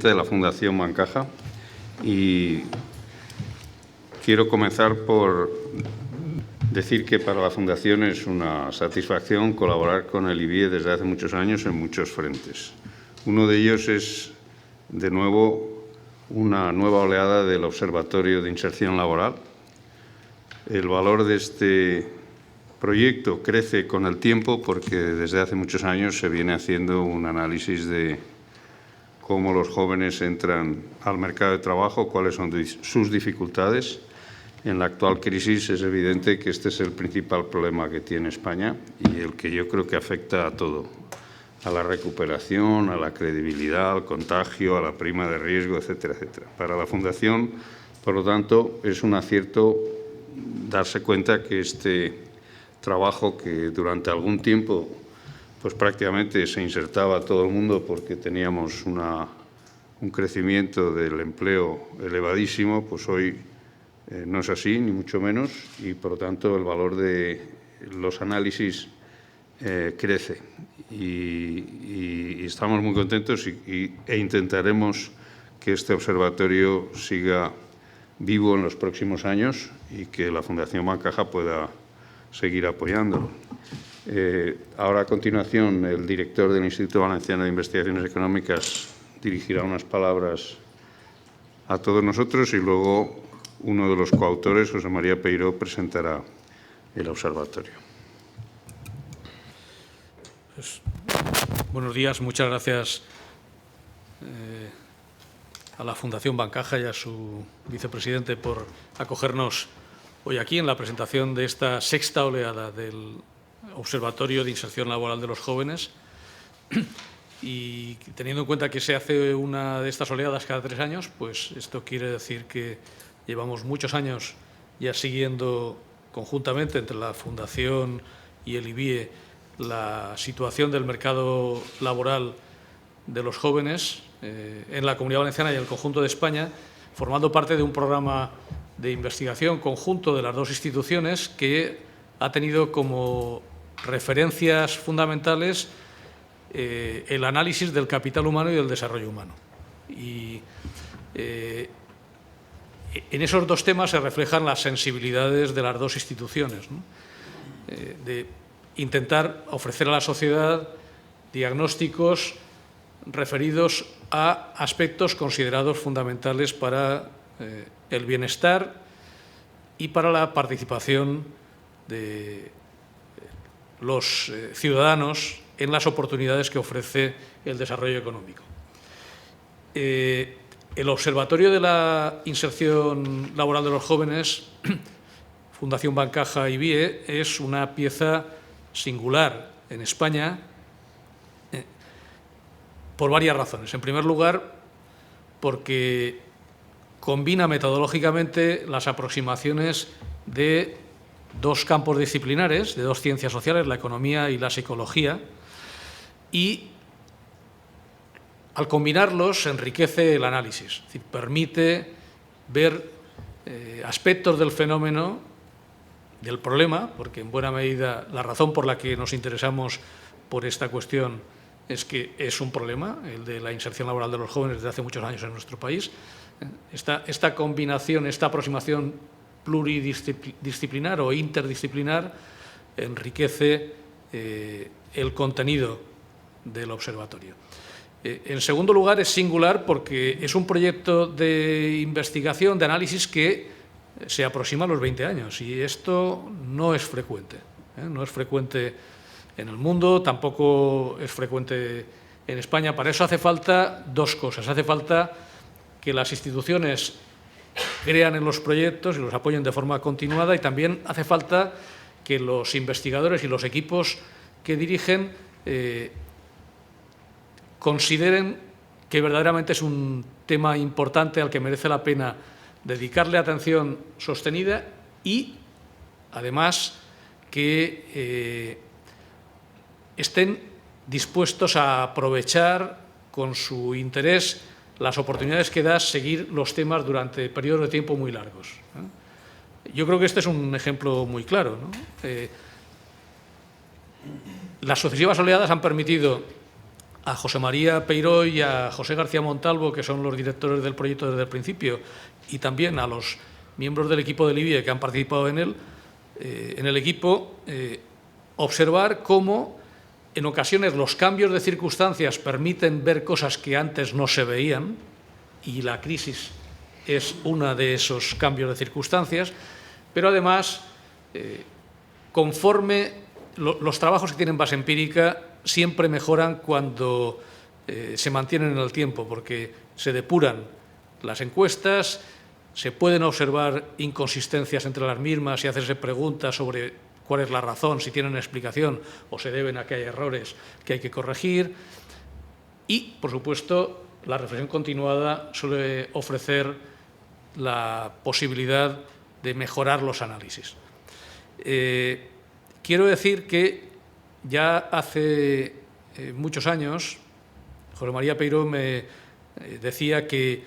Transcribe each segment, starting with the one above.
De la Fundación Bancaja, y quiero comenzar por decir que para la Fundación es una satisfacción colaborar con el IBIE desde hace muchos años en muchos frentes. Uno de ellos es, de nuevo, una nueva oleada del Observatorio de Inserción Laboral. El valor de este proyecto crece con el tiempo porque desde hace muchos años se viene haciendo un análisis de cómo los jóvenes entran al mercado de trabajo, cuáles son sus dificultades. En la actual crisis es evidente que este es el principal problema que tiene España y el que yo creo que afecta a todo, a la recuperación, a la credibilidad, al contagio, a la prima de riesgo, etcétera, etcétera. Para la Fundación, por lo tanto, es un acierto darse cuenta que este trabajo que durante algún tiempo pues prácticamente se insertaba todo el mundo porque teníamos un crecimiento del empleo elevadísimo, pues hoy no es así, ni mucho menos, y por lo tanto el valor de los análisis crece. Y estamos muy contentos e intentaremos que este observatorio siga vivo en los próximos años y que la Fundación Bancaja pueda seguir apoyándolo. Ahora, a continuación, el director del Instituto Valenciano de Investigaciones Económicas dirigirá unas palabras a todos nosotros y luego uno de los coautores, José María Peiró, presentará el observatorio. Pues, buenos días, muchas gracias a la Fundación Bancaja y a su vicepresidente por acogernos hoy aquí en la presentación de esta sexta oleada del Observatorio de Inserción Laboral de los Jóvenes. Y teniendo en cuenta que se hace una de estas oleadas cada 3 años, pues esto quiere decir que llevamos muchos años ya siguiendo conjuntamente entre la Fundación y el IBIE la situación del mercado laboral de los jóvenes en la Comunidad Valenciana y en el conjunto de España, formando parte de un programa de investigación conjunto de las dos instituciones que ha tenido como referencias fundamentales el análisis del capital humano y del desarrollo humano. Y en esos dos temas se reflejan las sensibilidades de las dos instituciones, ¿no? De intentar ofrecer a la sociedad diagnósticos referidos a aspectos considerados fundamentales para el bienestar y para la participación de los ciudadanos en las oportunidades que ofrece el desarrollo económico. El Observatorio de la Inserción Laboral de los Jóvenes, Fundación Bancaja y IBIE, es una pieza singular en España por varias razones. En primer lugar, porque combina metodológicamente las aproximaciones de dos campos disciplinares, de dos ciencias sociales, la economía y la psicología, y al combinarlos se enriquece el análisis, es decir, permite ver aspectos del fenómeno, del problema, porque en buena medida la razón por la que nos interesamos por esta cuestión es que es un problema, el de la inserción laboral de los jóvenes desde hace muchos años en nuestro país. Esta combinación, esta aproximación pluridisciplinar o interdisciplinar enriquece el contenido del observatorio. En segundo lugar, es singular porque es un proyecto de investigación, de análisis que se aproxima a los 20 años y esto no es frecuente. No es frecuente en el mundo, tampoco es frecuente en España. Para eso hace falta dos cosas. Hace falta que las instituciones crean en los proyectos y los apoyen de forma continuada, y también hace falta que los investigadores y los equipos que dirigen consideren que verdaderamente es un tema importante al que merece la pena dedicarle atención sostenida y, además, que estén dispuestos a aprovechar con su interés las oportunidades que da seguir los temas durante periodos de tiempo muy largos. Yo creo que este es un ejemplo muy claro, ¿no? Las sucesivas oleadas han permitido a José María Peiró y a José García Montalvo, que son los directores del proyecto desde el principio, y también a los miembros del equipo del IBIE que han participado en el equipo, observar cómo en ocasiones los cambios de circunstancias permiten ver cosas que antes no se veían, y la crisis es uno de esos cambios de circunstancias, pero además, conforme los trabajos que tienen base empírica siempre mejoran cuando se mantienen en el tiempo, porque se depuran las encuestas, se pueden observar inconsistencias entre las mismas y hacerse preguntas sobre cuál es la razón, si tienen explicación o se deben a que hay errores que hay que corregir. Y, por supuesto, la reflexión continuada suele ofrecer la posibilidad de mejorar los análisis. Quiero decir que ya hace muchos años José María Peiró me decía que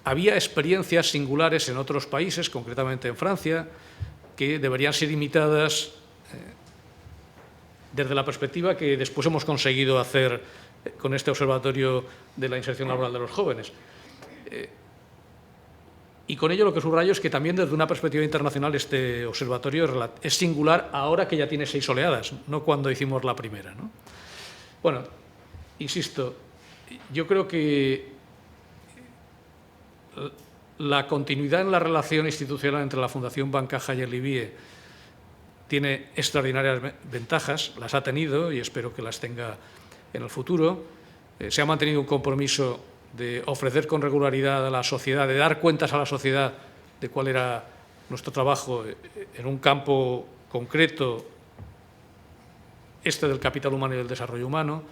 había experiencias singulares en otros países, concretamente en Francia, que deberían ser imitadas desde la perspectiva que después hemos conseguido hacer con este observatorio de la inserción laboral de los jóvenes. Y con ello lo que subrayo es que también desde una perspectiva internacional este observatorio es singular ahora que ya tiene 6 oleadas, no cuando hicimos la primera, ¿no? Bueno, insisto, yo creo que la continuidad en la relación institucional entre la Fundación Bancaja y el IBIE tiene extraordinarias ventajas, las ha tenido y espero que las tenga en el futuro. Se ha mantenido un compromiso de ofrecer con regularidad a la sociedad, de dar cuentas a la sociedad de cuál era nuestro trabajo en un campo concreto, este del capital humano y del desarrollo humano.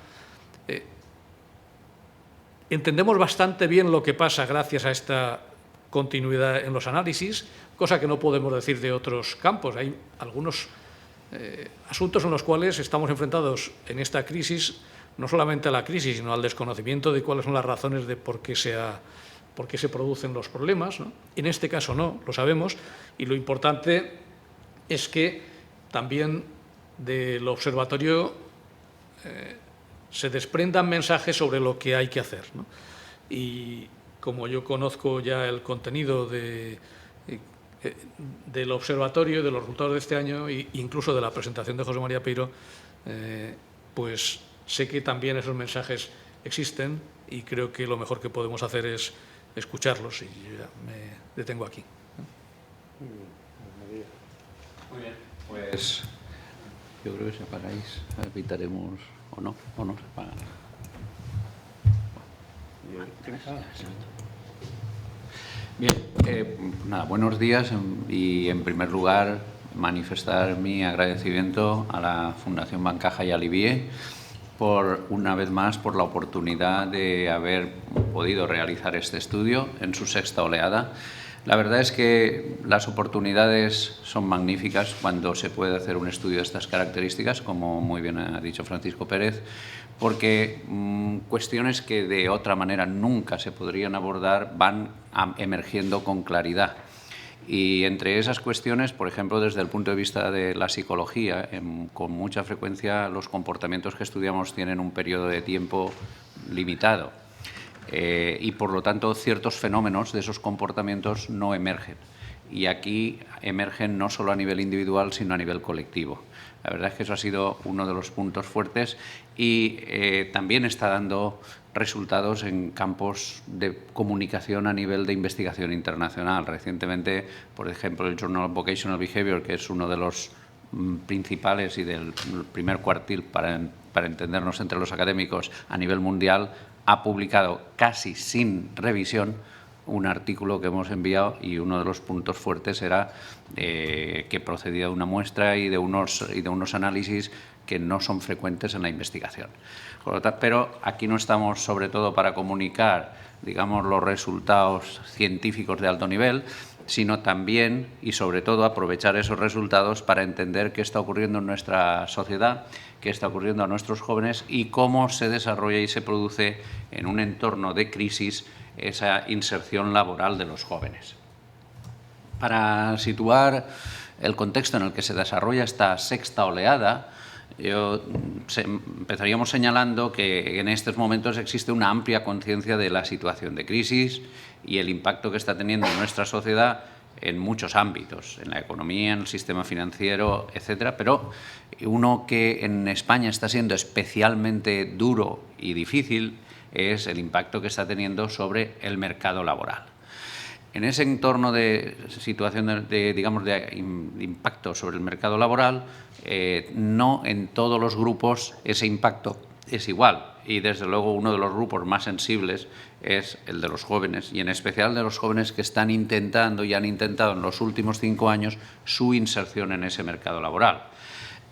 Entendemos bastante bien lo que pasa gracias a esta continuidad en los análisis, cosa que no podemos decir de otros campos. Hay algunos asuntos en los cuales estamos enfrentados en esta crisis, no solamente a la crisis, sino al desconocimiento de cuáles son las razones de por qué se producen los problemas, ¿no? En este caso no, lo sabemos, y lo importante es que también del observatorio se desprendan mensajes sobre lo que hay que hacer, ¿no? Y como yo conozco ya el contenido del observatorio, de los resultados de este año e incluso de la presentación de José María Peiró, pues sé que también esos mensajes existen y creo que lo mejor que podemos hacer es escucharlos, y yo ya me detengo aquí. Muy bien, pues yo creo que si apagáis evitaremos, o no se apagan. Bien, nada, buenos días y en primer lugar manifestar mi agradecimiento a la Fundación Bancaja y al IBIE por, una vez más, por la oportunidad de haber podido realizar este estudio en su 6ª oleada. La verdad es que las oportunidades son magníficas cuando se puede hacer un estudio de estas características, como muy bien ha dicho Francisco Pérez, porque cuestiones que de otra manera nunca se podrían abordar van emergiendo con claridad. Y entre esas cuestiones, por ejemplo, desde el punto de vista de la psicología, con mucha frecuencia los comportamientos que estudiamos tienen un periodo de tiempo limitado. Y, por lo tanto, ciertos fenómenos de esos comportamientos no emergen. Y aquí emergen no solo a nivel individual, sino a nivel colectivo. La verdad es que eso ha sido uno de los puntos fuertes y también está dando resultados en campos de comunicación a nivel de investigación internacional. Recientemente, por ejemplo, el Journal of Vocational Behavior, que es uno de los principales y del primer cuartil para entendernos entre los académicos a nivel mundial, ha publicado casi sin revisión un artículo que hemos enviado y uno de los puntos fuertes era que procedía de una muestra y de unos análisis que no son frecuentes en la investigación. Pero aquí no estamos sobre todo para comunicar, digamos, los resultados científicos de alto nivel, sino también y sobre todo aprovechar esos resultados para entender qué está ocurriendo en nuestra sociedad, qué está ocurriendo a nuestros jóvenes y cómo se desarrolla y se produce en un entorno de crisis esa inserción laboral de los jóvenes. Para situar el contexto en el que se desarrolla esta 6ª oleada, Empezaríamos señalando que en estos momentos existe una amplia conciencia de la situación de crisis y el impacto que está teniendo en nuestra sociedad en muchos ámbitos, en la economía, en el sistema financiero, etcétera, pero uno que en España está siendo especialmente duro y difícil es el impacto que está teniendo sobre el mercado laboral. En ese entorno de situación de impacto sobre el mercado laboral, no en todos los grupos ese impacto es igual y, desde luego, uno de los grupos más sensibles es el de los jóvenes y, en especial, de los jóvenes que están intentando y han intentado en los últimos 5 años su inserción en ese mercado laboral.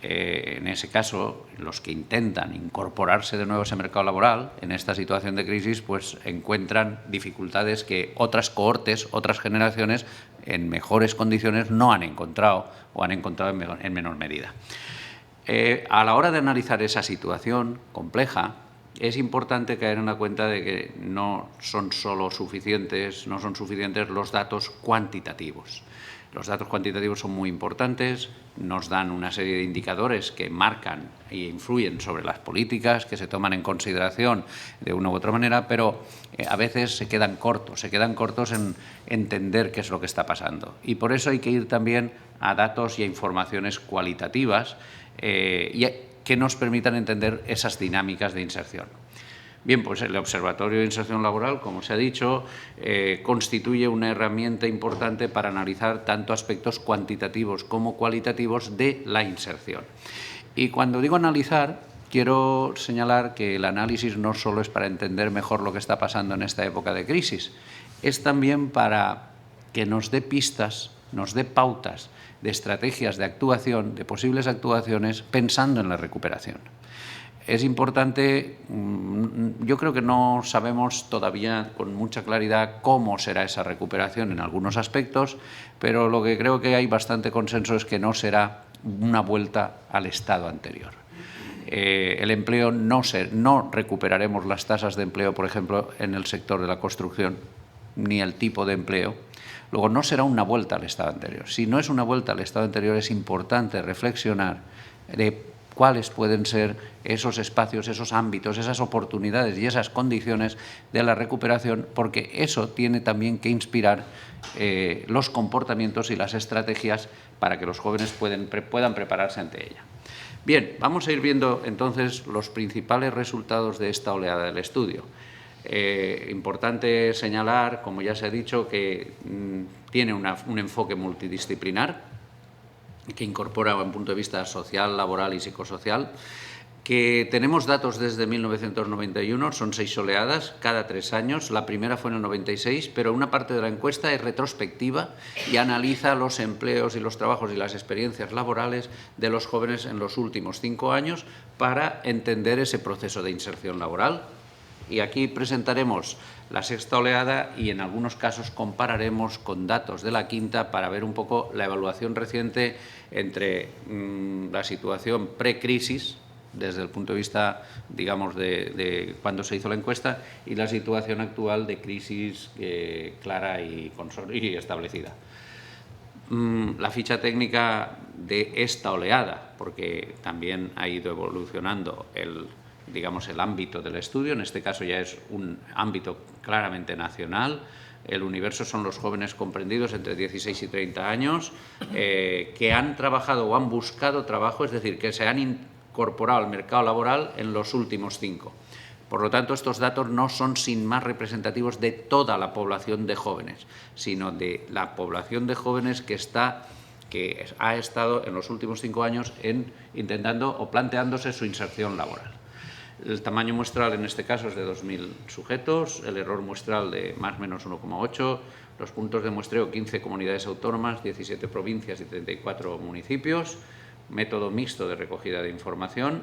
En ese caso, los que intentan incorporarse de nuevo a ese mercado laboral en esta situación de crisis, pues encuentran dificultades que otras cohortes, otras generaciones, en mejores condiciones no han encontrado o han encontrado en menor medida. A la hora de analizar esa situación compleja, es importante caer en la cuenta de que no son suficientes los datos cuantitativos. Los datos cuantitativos son muy importantes, nos dan una serie de indicadores que marcan e influyen sobre las políticas que se toman en consideración de una u otra manera, pero a veces se quedan cortos en entender qué es lo que está pasando. Y por eso hay que ir también a datos y a informaciones cualitativas que nos permitan entender esas dinámicas de inserción. Bien, pues el Observatorio de Inserción Laboral, como se ha dicho, constituye una herramienta importante para analizar tanto aspectos cuantitativos como cualitativos de la inserción. Y cuando digo analizar, quiero señalar que el análisis no solo es para entender mejor lo que está pasando en esta época de crisis, es también para que nos dé pistas, nos dé pautas de estrategias de actuación, de posibles actuaciones, pensando en la recuperación. Es importante, yo creo que no sabemos todavía con mucha claridad cómo será esa recuperación en algunos aspectos, pero lo que creo que hay bastante consenso es que no será una vuelta al estado anterior. El empleo no recuperaremos las tasas de empleo, por ejemplo, en el sector de la construcción, ni el tipo de empleo. Luego, no será una vuelta al estado anterior. Si no es una vuelta al estado anterior, es importante reflexionar de cuáles pueden ser esos espacios, esos ámbitos, esas oportunidades y esas condiciones de la recuperación, porque eso tiene también que inspirar los comportamientos y las estrategias para que los jóvenes puedan prepararse ante ella. Bien, vamos a ir viendo entonces los principales resultados de esta oleada del estudio. Importante señalar, como ya se ha dicho, que tiene un enfoque multidisciplinar que incorpora un punto de vista social, laboral y psicosocial, que tenemos datos desde 1991, son 6 oleadas, cada 3 años. La primera fue en el 96, pero una parte de la encuesta es retrospectiva y analiza los empleos y los trabajos y las experiencias laborales de los jóvenes en los últimos 5 años para entender ese proceso de inserción laboral. Y aquí presentaremos la sexta oleada y en algunos casos compararemos con datos de la quinta para ver un poco la evaluación reciente entre la situación pre-crisis, desde el punto de vista, digamos, de cuando se hizo la encuesta, y la situación actual de crisis clara y establecida. La ficha técnica de esta oleada, porque también ha ido evolucionando el ámbito del estudio. En este caso ya es un ámbito claramente nacional. El universo son los jóvenes comprendidos entre 16 y 30 años que han trabajado o han buscado trabajo, es decir, que se han incorporado al mercado laboral en los últimos 5. Por lo tanto, estos datos no son sin más representativos de toda la población de jóvenes, sino de la población de jóvenes que ha estado en los últimos 5 años intentando o planteándose su inserción laboral. El tamaño muestral en este caso es de 2.000 sujetos, el error muestral de más o menos 1,8, los puntos de muestreo 15 comunidades autónomas, 17 provincias y 34 municipios, método mixto de recogida de información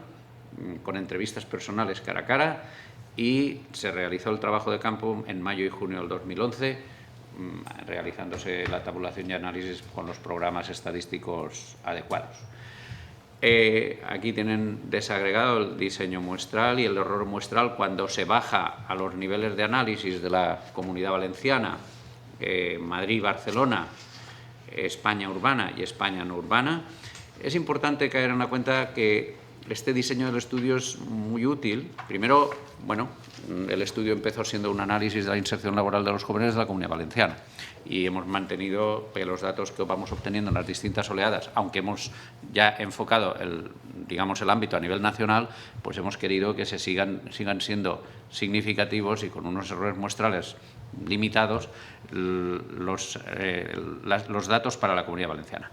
con entrevistas personales cara a cara, y se realizó el trabajo de campo en mayo y junio del 2011, realizándose la tabulación y análisis con los programas estadísticos adecuados. Aquí tienen desagregado el diseño muestral y el error muestral cuando se baja a los niveles de análisis de la Comunidad Valenciana, Madrid, Barcelona, España urbana y España no urbana. Es importante caer en la cuenta que este diseño del estudio es muy útil. Primero, bueno, el estudio empezó siendo un análisis de la inserción laboral de los jóvenes de la Comunidad Valenciana y hemos mantenido los datos que vamos obteniendo en las distintas oleadas, aunque hemos ya enfocado el ámbito a nivel nacional, pues hemos querido que se sigan siendo significativos y con unos errores muestrales limitados los datos para la Comunidad Valenciana.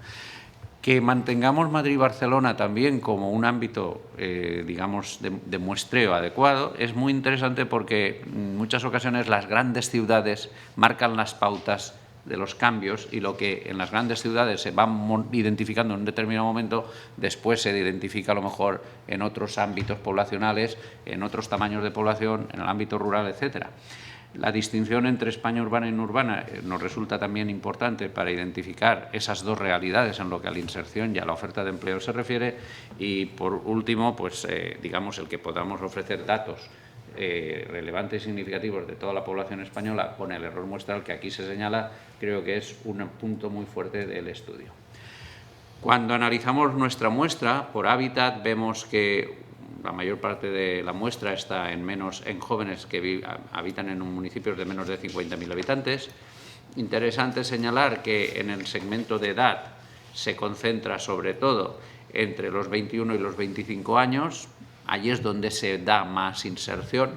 Que mantengamos Madrid y Barcelona también como un ámbito, de muestreo adecuado, es muy interesante porque en muchas ocasiones las grandes ciudades marcan las pautas de los cambios y lo que en las grandes ciudades se va identificando en un determinado momento, después se identifica a lo mejor en otros ámbitos poblacionales, en otros tamaños de población, en el ámbito rural, etcétera. La distinción entre España urbana y no urbana nos resulta también importante para identificar esas dos realidades en lo que a la inserción y a la oferta de empleo se refiere. Y, por último, pues, el que podamos ofrecer datos relevantes y significativos de toda la población española con el error muestral que aquí se señala, creo que es un punto muy fuerte del estudio. Cuando analizamos nuestra muestra por hábitat, vemos que la mayor parte de la muestra está en jóvenes que habitan en municipios de menos de 50.000 habitantes. Interesante señalar que en el segmento de edad se concentra sobre todo entre los 21 y los 25 años. Allí es donde se da más inserción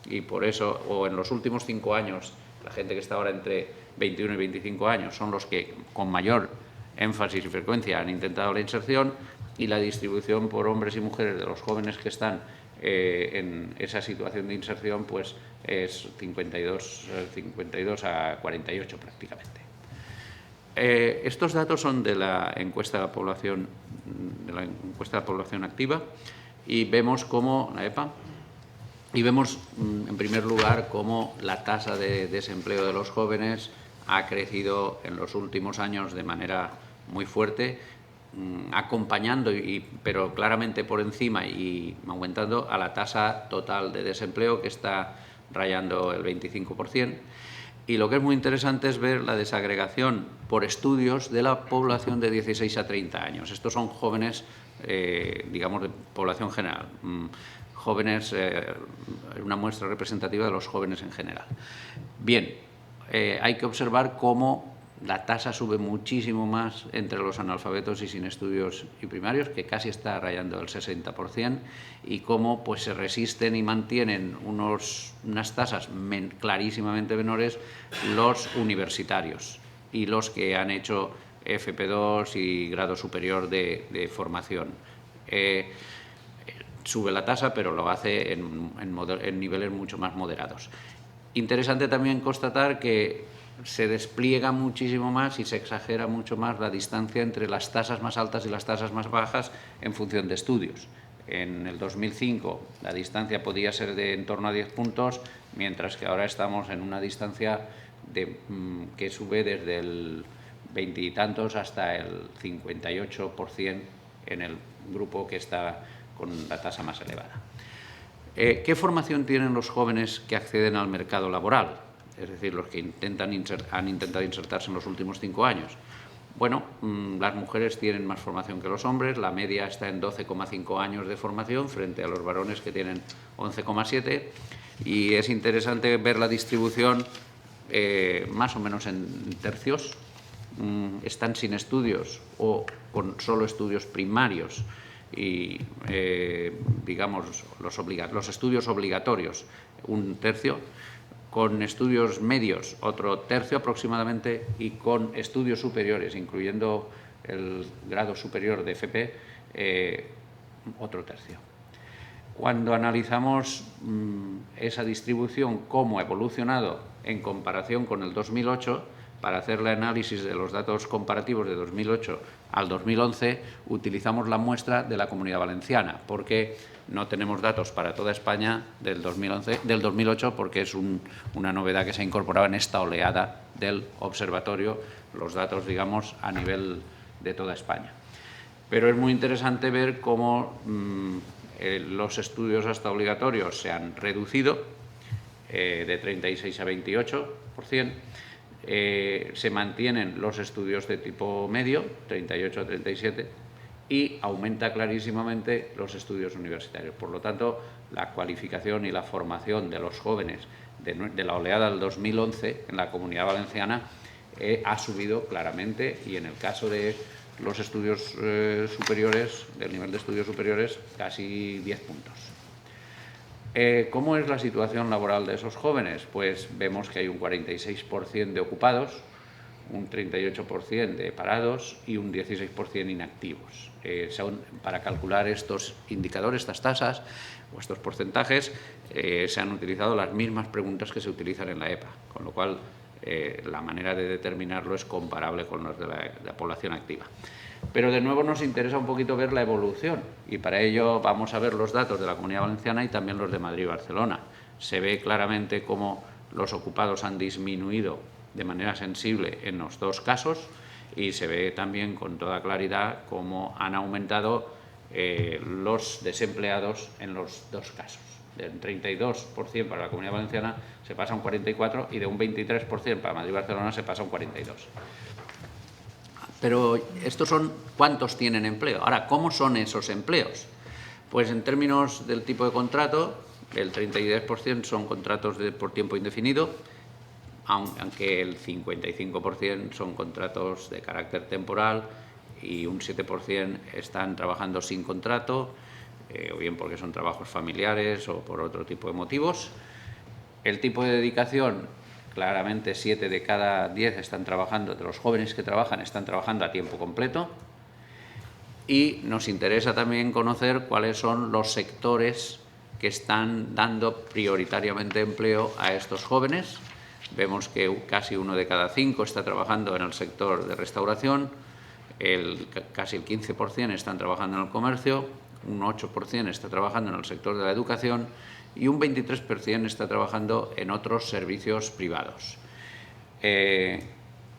y por eso, o en los últimos 5 años, la gente que está ahora entre 21 y 25 años son los que con mayor énfasis y frecuencia han intentado la inserción, y la distribución por hombres y mujeres de los jóvenes que están en esa situación de inserción pues es 52 a 48 prácticamente. Estos datos son de la encuesta de población activa y vemos cómo la EPA en primer lugar cómo la tasa de desempleo de los jóvenes ha crecido en los últimos años de manera muy fuerte, acompañando, pero claramente por encima y aumentando a la tasa total de desempleo que está rayando el 25%. Y lo que es muy interesante es ver la desagregación por estudios de la población de 16 a 30 años. Estos son jóvenes, de población general, jóvenes, una muestra representativa de los jóvenes en general. Bien, hay que observar cómo la tasa sube muchísimo más entre los analfabetos y sin estudios y primarios, que casi está rayando el 60%, y cómo pues, se resisten y mantienen unas tasas clarísimamente menores los universitarios y los que han hecho FP2 y grado superior de formación. Sube la tasa, pero lo hace en niveles mucho más moderados. Interesante también constatar que se despliega muchísimo más y se exagera mucho más la distancia entre las tasas más altas y las tasas más bajas en función de estudios. En el 2005 la distancia podía ser de en torno a 10 puntos, mientras que ahora estamos en una distancia que sube desde el 20 y tantos hasta el 58% en el grupo que está con la tasa más elevada. ¿Qué formación tienen los jóvenes que acceden al mercado laboral? Es decir, los que han intentado insertarse en los últimos 5 años. Bueno, las mujeres tienen más formación que los hombres, la media está en 12,5 años de formación frente a los varones que tienen 11,7, y es interesante ver la distribución más o menos en tercios. Están sin estudios o con solo estudios primarios y, los estudios obligatorios, un tercio, con estudios medios, otro tercio aproximadamente, y con estudios superiores, incluyendo el grado superior de FP, otro tercio. Cuando analizamos esa distribución, cómo ha evolucionado en comparación con el 2008, para hacer el análisis de los datos comparativos de 2008 al 2011, utilizamos la muestra de la Comunidad Valenciana, porque no tenemos datos para toda España del 2008, porque es una novedad que se ha incorporado en esta oleada del observatorio, los datos, a nivel de toda España. Pero es muy interesante ver cómo los estudios hasta obligatorios se han reducido de 36 a 28%. Se mantienen los estudios de tipo medio, 38 a 37, y aumenta clarísimamente los estudios universitarios. Por lo tanto, la cualificación y la formación de los jóvenes de la oleada del 2011 en la Comunidad Valenciana ha subido claramente, y en el caso de los estudios superiores, del nivel de estudios superiores, casi 10 puntos. ¿Cómo es la situación laboral de esos jóvenes? Pues vemos que hay un 46% de ocupados, un 38% de parados y un 16% inactivos. Para calcular estos indicadores, estas tasas o estos porcentajes, se han utilizado las mismas preguntas que se utilizan en la EPA, con lo cual la manera de determinarlo es comparable con los de la población activa. Pero de nuevo nos interesa un poquito ver la evolución, y para ello vamos a ver los datos de la Comunidad Valenciana y también los de Madrid y Barcelona. Se ve claramente cómo los ocupados han disminuido de manera sensible en los dos casos, y se ve también con toda claridad cómo han aumentado los desempleados en los dos casos. Del 32% para la Comunidad Valenciana se pasa a un 44%, y de un 23% para Madrid y Barcelona se pasa a un 42%. Pero estos son cuántos tienen empleo. Ahora, ¿cómo son esos empleos? Pues en términos del tipo de contrato, el 32% son contratos por tiempo indefinido, aunque el 55% son contratos de carácter temporal y un 7% están trabajando sin contrato, o bien porque son trabajos familiares o por otro tipo de motivos. El tipo de dedicación, claramente 7 de cada 10 están trabajando, de los jóvenes que trabajan, están trabajando a tiempo completo. Y nos interesa también conocer cuáles son los sectores que están dando prioritariamente empleo a estos jóvenes. Vemos que casi 1 de cada 5 está trabajando en el sector de restauración, casi el 15% están trabajando en el comercio, un 8% está trabajando en el sector de la educación y un 23% está trabajando en otros servicios privados.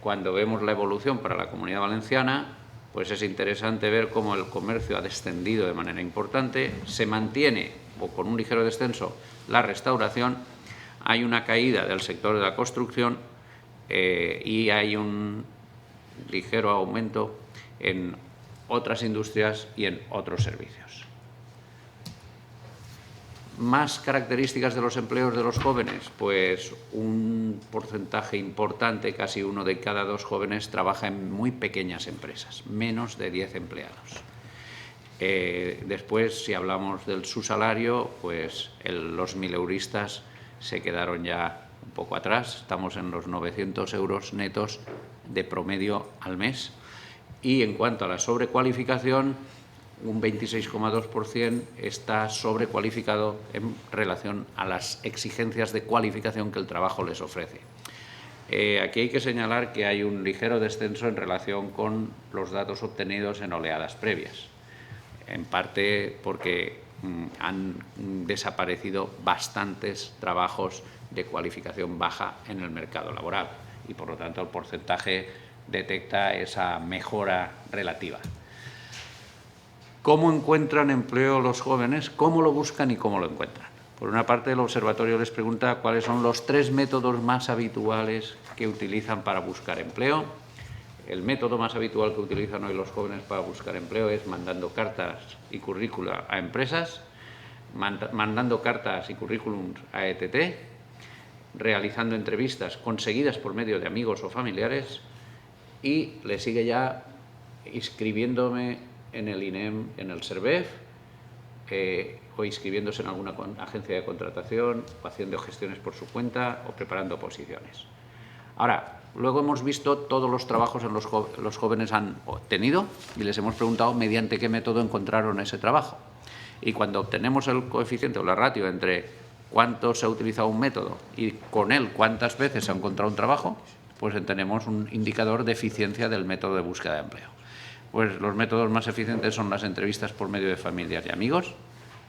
Cuando vemos la evolución para la Comunidad Valenciana, pues es interesante ver cómo el comercio ha descendido de manera importante, se mantiene, o con un ligero descenso, la restauración, hay una caída del sector de la construcción y hay un ligero aumento en otras industrias y en otros servicios. Más características de los empleos de los jóvenes, pues un porcentaje importante, casi 1 de cada 2 jóvenes trabaja en muy pequeñas empresas, menos de 10 empleados. Después, si hablamos del su salario, pues los mileuristas se quedaron ya un poco atrás, estamos en los 900 euros netos de promedio al mes. Y en cuanto a la sobrecualificación, un 26,2% está sobrecualificado en relación a las exigencias de cualificación que el trabajo les ofrece. Aquí hay que señalar que hay un ligero descenso en relación con los datos obtenidos en oleadas previas, en parte porque han desaparecido bastantes trabajos de cualificación baja en el mercado laboral y, por lo tanto, el porcentaje detecta esa mejora relativa. ¿Cómo encuentran empleo los jóvenes? ¿Cómo lo buscan y cómo lo encuentran? Por una parte, el observatorio les pregunta cuáles son los 3 métodos más habituales que utilizan para buscar empleo. El método más habitual que utilizan hoy los jóvenes para buscar empleo es mandando cartas y currícula a empresas, mandando cartas y currículums a ETT, realizando entrevistas conseguidas por medio de amigos o familiares, y le sigue ya inscribiéndome en el INEM, en el SERVEF, o inscribiéndose en alguna agencia de contratación, o haciendo gestiones por su cuenta, o preparando oposiciones. Ahora, luego hemos visto todos los trabajos que los jóvenes han obtenido y les hemos preguntado mediante qué método encontraron ese trabajo. Y cuando obtenemos el coeficiente o la ratio entre cuánto se ha utilizado un método y con él cuántas veces se ha encontrado un trabajo, pues tenemos un indicador de eficiencia del método de búsqueda de empleo. Pues los métodos más eficientes son las entrevistas por medio de familiares y amigos.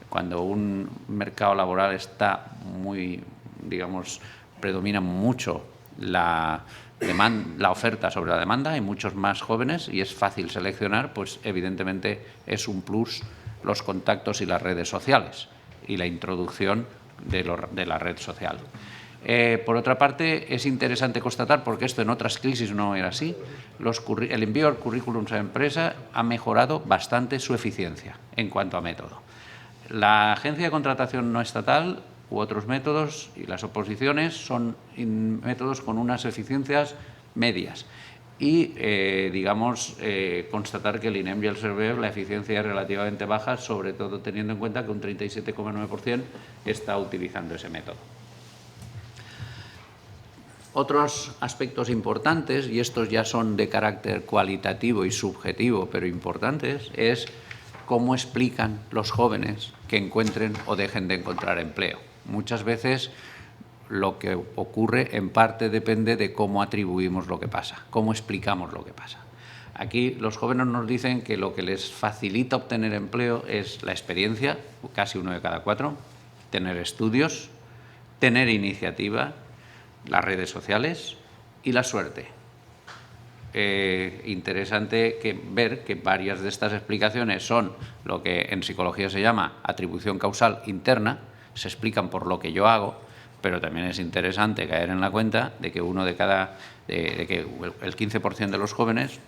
Cuando un mercado laboral está muy, digamos, predomina mucho la oferta sobre la demanda, hay muchos más jóvenes y es fácil seleccionar, pues evidentemente es un plus los contactos y las redes sociales y la introducción de la red social. Por otra parte, es interesante constatar, porque esto en otras crisis no era así, el envío de currículums a empresa ha mejorado bastante su eficiencia en cuanto a método. La agencia de contratación no estatal u otros métodos y las oposiciones son métodos con unas eficiencias medias. Y, constatar que el INEM y el SERVEF la eficiencia es relativamente baja, sobre todo teniendo en cuenta que un 37,9% está utilizando ese método. Otros aspectos importantes, y estos ya son de carácter cualitativo y subjetivo, pero importantes, es cómo explican los jóvenes que encuentren o dejen de encontrar empleo. Muchas veces lo que ocurre en parte depende de cómo atribuimos lo que pasa, cómo explicamos lo que pasa. Aquí los jóvenes nos dicen que lo que les facilita obtener empleo es la experiencia, casi 1 de cada 4, tener estudios, tener iniciativa, las redes sociales y la suerte. Interesante ver que varias de estas explicaciones son lo que en psicología se llama atribución causal interna, se explican por lo que yo hago, pero también es interesante caer en la cuenta de que que el 15% de los jóvenes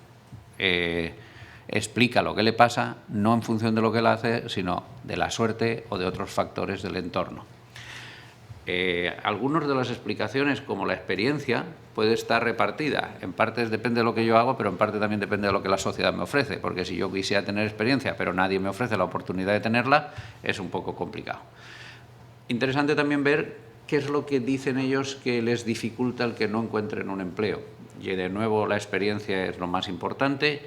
explica lo que le pasa no en función de lo que él hace, sino de la suerte o de otros factores del entorno. Algunas de las explicaciones, como la experiencia, puede estar repartida. En parte depende de lo que yo hago, pero en parte también depende de lo que la sociedad me ofrece, porque si yo quisiera tener experiencia, pero nadie me ofrece la oportunidad de tenerla, es un poco complicado. Interesante también ver qué es lo que dicen ellos que les dificulta el que no encuentren un empleo. Y de nuevo la experiencia es lo más importante,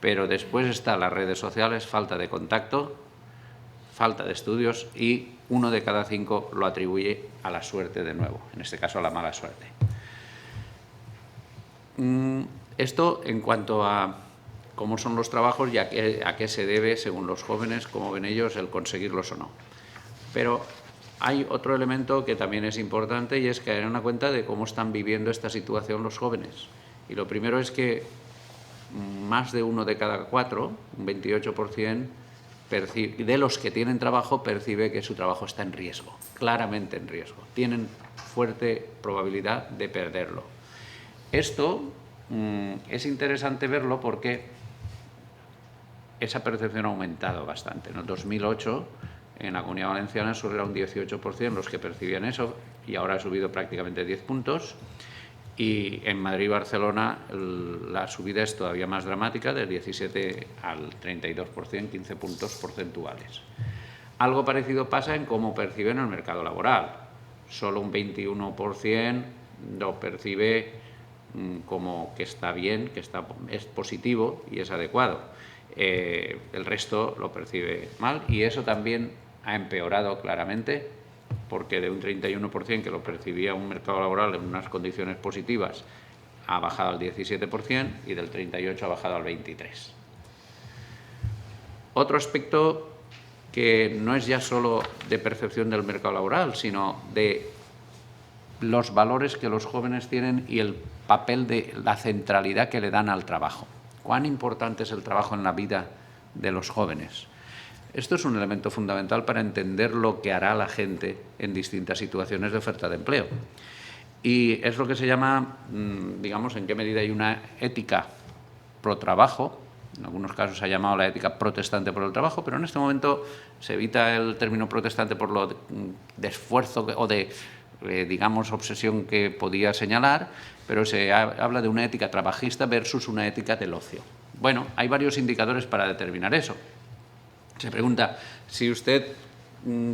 pero después están las redes sociales, falta de contacto, falta de estudios y 1 de cada 5 lo atribuye a la suerte de nuevo, en este caso a la mala suerte. Esto en cuanto a cómo son los trabajos y a qué se debe, según los jóvenes, cómo ven ellos, el conseguirlos o no. Pero hay otro elemento que también es importante y es caer en cuenta de cómo están viviendo esta situación los jóvenes. Y lo primero es que más de 1 de cada 4, un 28%, de los que tienen trabajo percibe que su trabajo está en riesgo, claramente en riesgo. Tienen fuerte probabilidad de perderlo. Esto es interesante verlo porque esa percepción ha aumentado bastante. En el 2008, en la Comunidad Valenciana, solo era un 18% los que percibían eso y ahora ha subido prácticamente 10 puntos. Y en Madrid y Barcelona la subida es todavía más dramática, del 17 al 32%, 15 puntos porcentuales. Algo parecido pasa en cómo perciben el mercado laboral. Solo un 21% lo percibe como que está bien, que es positivo y es adecuado. El resto lo percibe mal y eso también ha empeorado claramente, porque de un 31% que lo percibía un mercado laboral en unas condiciones positivas ha bajado al 17% y del 38% ha bajado al 23%. Otro aspecto que no es ya solo de percepción del mercado laboral, sino de los valores que los jóvenes tienen y el papel de la centralidad que le dan al trabajo. ¿Cuán importante es el trabajo en la vida de los jóvenes? Esto es un elemento fundamental para entender lo que hará la gente en distintas situaciones de oferta de empleo. Y es lo que se llama, en qué medida hay una ética pro trabajo. En algunos casos se ha llamado la ética protestante por el trabajo, pero en este momento se evita el término protestante por lo de esfuerzo o de, obsesión que podía señalar, pero se habla de una ética trabajista versus una ética del ocio. Bueno, hay varios indicadores para determinar eso. Se pregunta, si usted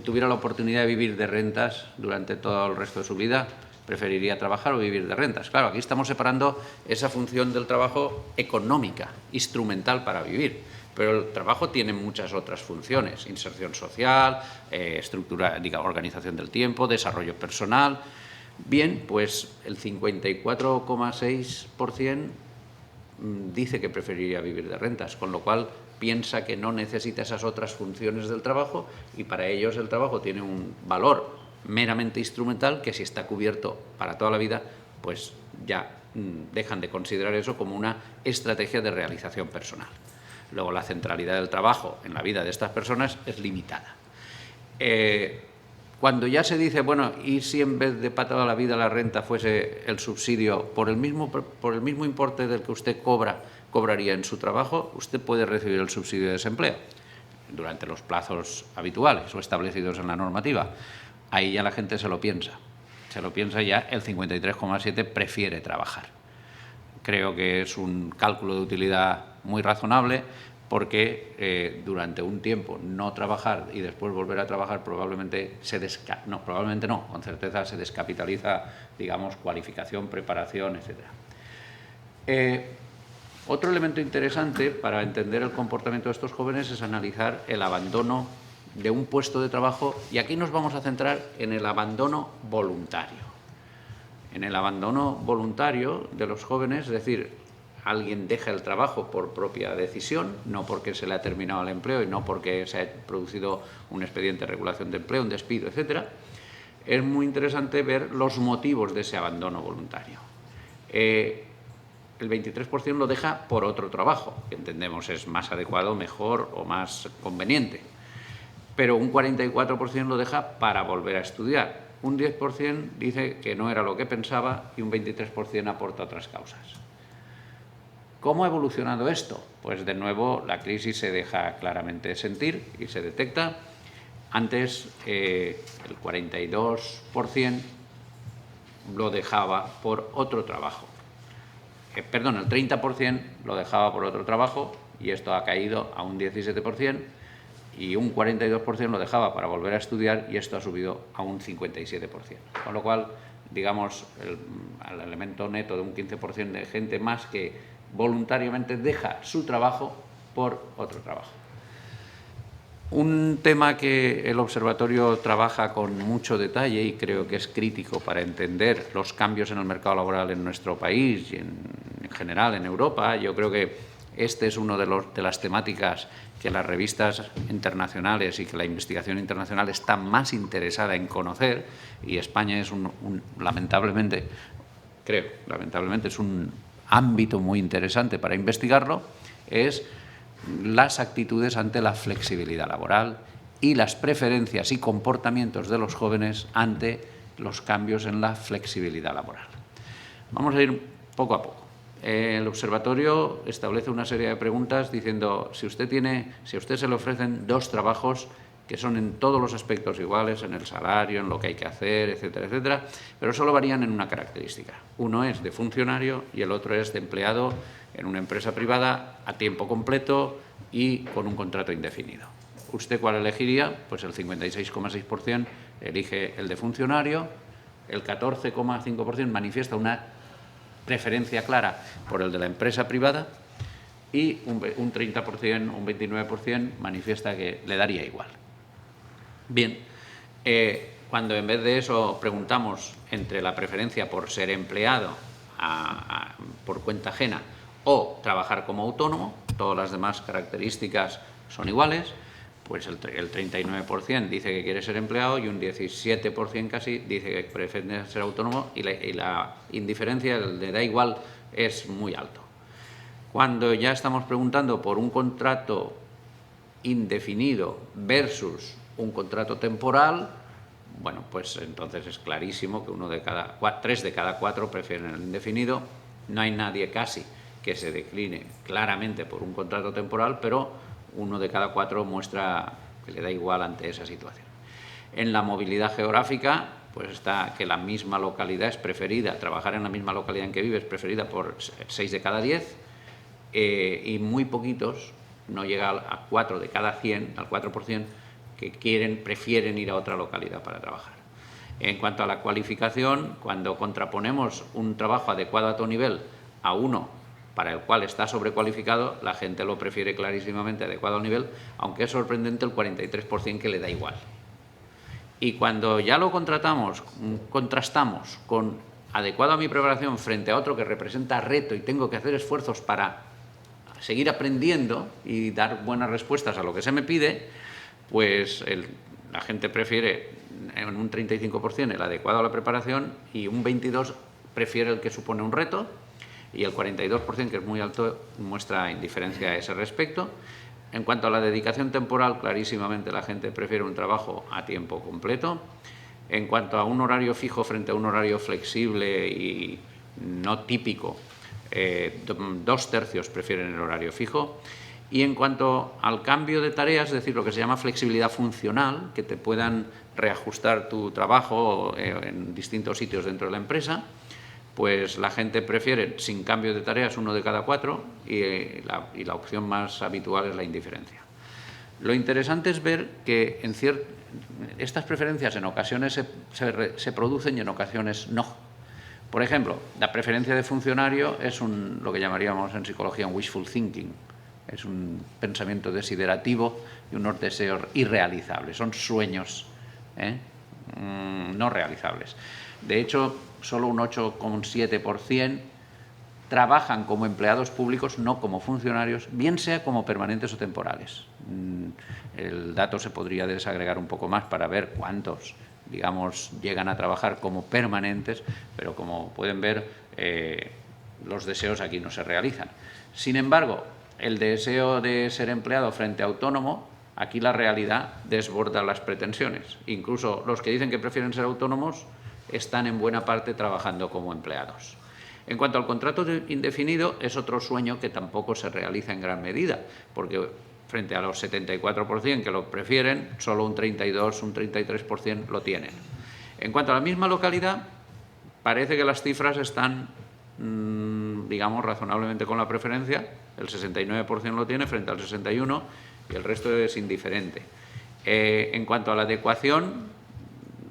tuviera la oportunidad de vivir de rentas durante todo el resto de su vida, ¿preferiría trabajar o vivir de rentas? Claro, aquí estamos separando esa función del trabajo económica, instrumental para vivir, pero el trabajo tiene muchas otras funciones: inserción social, organización del tiempo, desarrollo personal. Bien, pues el 54,6% dice que preferiría vivir de rentas, con lo cual piensa que no necesita esas otras funciones del trabajo y para ellos el trabajo tiene un valor meramente instrumental que, si está cubierto para toda la vida, pues ya dejan de considerar eso como una estrategia de realización personal. Luego, la centralidad del trabajo en la vida de estas personas es limitada. Cuando ya se dice, bueno, ¿y si en vez de para toda la vida la renta fuese el subsidio por el mismo importe del que usted cobraría en su trabajo, usted puede recibir el subsidio de desempleo durante los plazos habituales o establecidos en la normativa? Ahí ya la gente se lo piensa ya, el 53,7% prefiere trabajar. Creo que es un cálculo de utilidad muy razonable, porque durante un tiempo no trabajar y después volver a trabajar probablemente con certeza se descapitaliza, digamos, cualificación, preparación, etc. Otro elemento interesante para entender el comportamiento de estos jóvenes es analizar el abandono de un puesto de trabajo, y aquí nos vamos a centrar en el abandono voluntario. En el abandono voluntario de los jóvenes, es decir, alguien deja el trabajo por propia decisión, no porque se le ha terminado el empleo y no porque se ha producido un expediente de regulación de empleo, un despido, etc. Es muy interesante ver los motivos de ese abandono voluntario. El 23% lo deja por otro trabajo, que entendemos es más adecuado, mejor o más conveniente. Pero un 44% lo deja para volver a estudiar. Un 10% dice que no era lo que pensaba y un 23% aporta otras causas. ¿Cómo ha evolucionado esto? Pues de nuevo la crisis se deja claramente sentir y se detecta. Antes el 42% lo dejaba por otro trabajo. El 30% lo dejaba por otro trabajo, y esto ha caído a un 17%, y un 42% lo dejaba para volver a estudiar, y esto ha subido a un 57%. Con lo cual, digamos, el elemento neto de un 15% de gente más que voluntariamente deja su trabajo por otro trabajo. Un tema que el observatorio trabaja con mucho detalle y creo que es crítico para entender los cambios en el mercado laboral en nuestro país y en general en Europa. Yo creo que este es uno de las temáticas que las revistas internacionales y que la investigación internacional está más interesada en conocer, y España es lamentablemente es un ámbito muy interesante para investigarlo, es las actitudes ante la flexibilidad laboral y las preferencias y comportamientos de los jóvenes ante los cambios en la flexibilidad laboral. Vamos a ir poco a poco. El observatorio establece una serie de preguntas diciendo si a usted se le ofrecen dos trabajos que son en todos los aspectos iguales, en el salario, en lo que hay que hacer, etcétera, etcétera, pero solo varían en una característica. Uno es de funcionario y el otro es de empleado en una empresa privada a tiempo completo y con un contrato indefinido. ¿Usted cuál elegiría? Pues el 56,6% elige el de funcionario, el 14,5% manifiesta una preferencia clara por el de la empresa privada, y un 30%, un 29% manifiesta que le daría igual. Bien, cuando en vez de eso preguntamos entre la preferencia por ser empleado por cuenta ajena o trabajar como autónomo, todas las demás características son iguales, pues el 39% dice que quiere ser empleado y un 17% casi dice que prefiere ser autónomo, y la indiferencia, le da igual, es muy alto. Cuando ya estamos preguntando por un contrato indefinido versus un contrato temporal, bueno, pues entonces es clarísimo que 3 de cada 4 prefieren el indefinido. No hay nadie casi que se decline claramente por un contrato temporal, pero 1 de cada 4 muestra que le da igual ante esa situación. En la movilidad geográfica, pues está que la misma localidad es preferida, trabajar en la misma localidad en que vive es preferida por 6 de cada 10, y muy poquitos, no llega a 4 de cada 100, al 4%, que prefieren ir a otra localidad para trabajar. En cuanto a la cualificación, cuando contraponemos un trabajo adecuado a tu nivel a uno para el cual está sobrecualificado, la gente lo prefiere clarísimamente adecuado al nivel, aunque es sorprendente el 43% que le da igual. Y cuando ya lo contrastamos con adecuado a mi preparación frente a otro que representa reto y tengo que hacer esfuerzos para seguir aprendiendo y dar buenas respuestas a lo que se me pide, pues la gente prefiere en un 35% el adecuado a la preparación, y un 22% prefiere el que supone un reto, y el 42%, que es muy alto, muestra indiferencia a ese respecto. En cuanto a la dedicación temporal, clarísimamente la gente prefiere un trabajo a tiempo completo. En cuanto a un horario fijo frente a un horario flexible y no típico, 2/3 prefieren el horario fijo. Y en cuanto al cambio de tareas, es decir, lo que se llama flexibilidad funcional, que te puedan reajustar tu trabajo en distintos sitios dentro de la empresa, pues la gente prefiere, sin cambio de tareas, 1 de cada 4 y la opción más habitual es la indiferencia. Lo interesante es ver que estas preferencias en ocasiones se producen y en ocasiones no. Por ejemplo, la preferencia de funcionario es lo que llamaríamos en psicología un wishful thinking. Es un pensamiento desiderativo y unos deseos irrealizables. Son sueños no realizables. De hecho, solo un 8,7% trabajan como empleados públicos, no como funcionarios, bien sea como permanentes o temporales. El dato se podría desagregar un poco más para ver cuántos, digamos, llegan a trabajar como permanentes, pero como pueden ver, los deseos aquí no se realizan. Sin embargo, el deseo de ser empleado frente a autónomo, aquí la realidad desborda las pretensiones. Incluso los que dicen que prefieren ser autónomos están en buena parte trabajando como empleados. En cuanto al contrato indefinido, es otro sueño que tampoco se realiza en gran medida, porque frente a los 74% que lo prefieren, solo un 32, un 33% lo tienen. En cuanto a la misma localidad, parece que las cifras están, digamos, razonablemente con la preferencia. El 69% lo tiene frente al 61% y el resto es indiferente. En cuanto a la adecuación,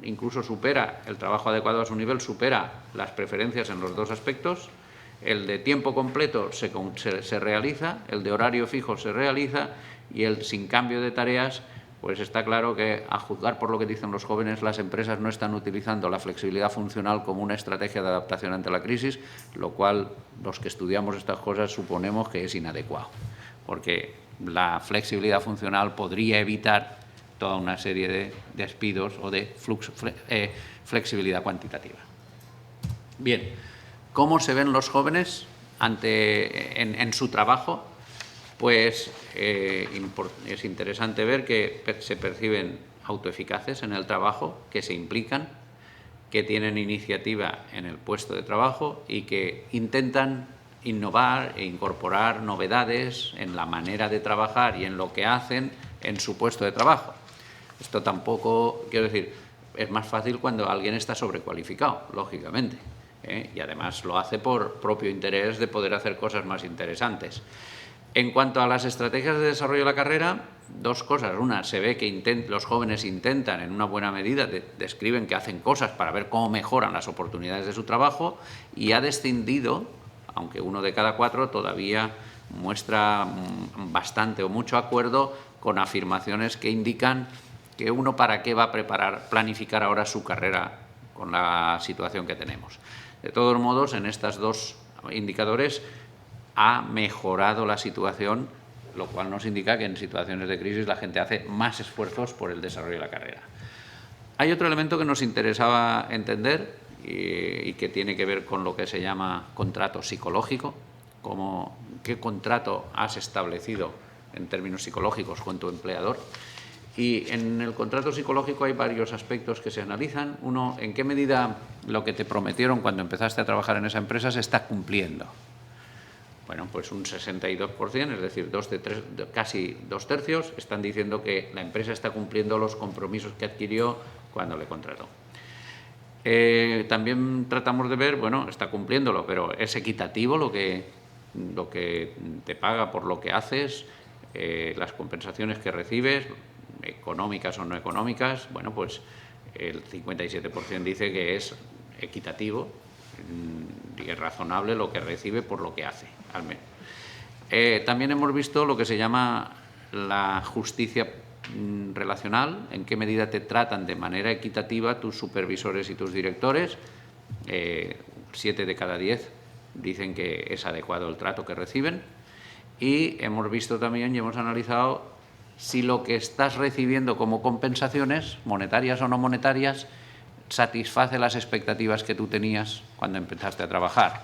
incluso supera, el trabajo adecuado a su nivel supera las preferencias en los dos aspectos. El de tiempo completo se realiza, el de horario fijo se realiza y el sin cambio de tareas, pues está claro que, a juzgar por lo que dicen los jóvenes, las empresas no están utilizando la flexibilidad funcional como una estrategia de adaptación ante la crisis, lo cual los que estudiamos estas cosas suponemos que es inadecuado, porque la flexibilidad funcional podría evitar toda una serie de despidos o de flexibilidad cuantitativa. Bien, ¿cómo se ven los jóvenes en su trabajo? Pues es interesante ver que se perciben autoeficaces en el trabajo, que se implican, que tienen iniciativa en el puesto de trabajo y que intentan innovar e incorporar novedades en la manera de trabajar y en lo que hacen en su puesto de trabajo. Esto tampoco, quiero decir, es más fácil cuando alguien está sobrecualificado, lógicamente, y además lo hace por propio interés de poder hacer cosas más interesantes. En cuanto a las estrategias de desarrollo de la carrera, dos cosas. Una, se ve que los jóvenes intentan, en una buena medida, describen que hacen cosas para ver cómo mejoran las oportunidades de su trabajo, y ha descendido, aunque 1 de cada 4 todavía muestra bastante o mucho acuerdo con afirmaciones que indican que uno para qué va a planificar ahora su carrera con la situación que tenemos. De todos modos, en estos dos indicadores ha mejorado la situación, lo cual nos indica que en situaciones de crisis la gente hace más esfuerzos por el desarrollo de la carrera. Hay otro elemento que nos interesaba entender y que tiene que ver con lo que se llama contrato psicológico, qué contrato has establecido en términos psicológicos con tu empleador. Y en el contrato psicológico hay varios aspectos que se analizan. Uno, en qué medida lo que te prometieron cuando empezaste a trabajar en esa empresa se está cumpliendo. Bueno, pues un 62%, es decir, casi 2/3, están diciendo que la empresa está cumpliendo los compromisos que adquirió cuando le contrató. También tratamos de ver, bueno, está cumpliéndolo, pero ¿es equitativo lo que te paga por lo que haces? Las compensaciones que recibes, económicas o no económicas, bueno, pues el 57% dice que es equitativo y es razonable lo que recibe por lo que hace, al menos. También hemos visto lo que se llama la justicia relacional, en qué medida te tratan de manera equitativa tus supervisores y tus directores. 7 de cada 10 dicen que es adecuado el trato que reciben. Y hemos visto también y hemos analizado si lo que estás recibiendo como compensaciones, monetarias o no monetarias, satisface las expectativas que tú tenías cuando empezaste a trabajar.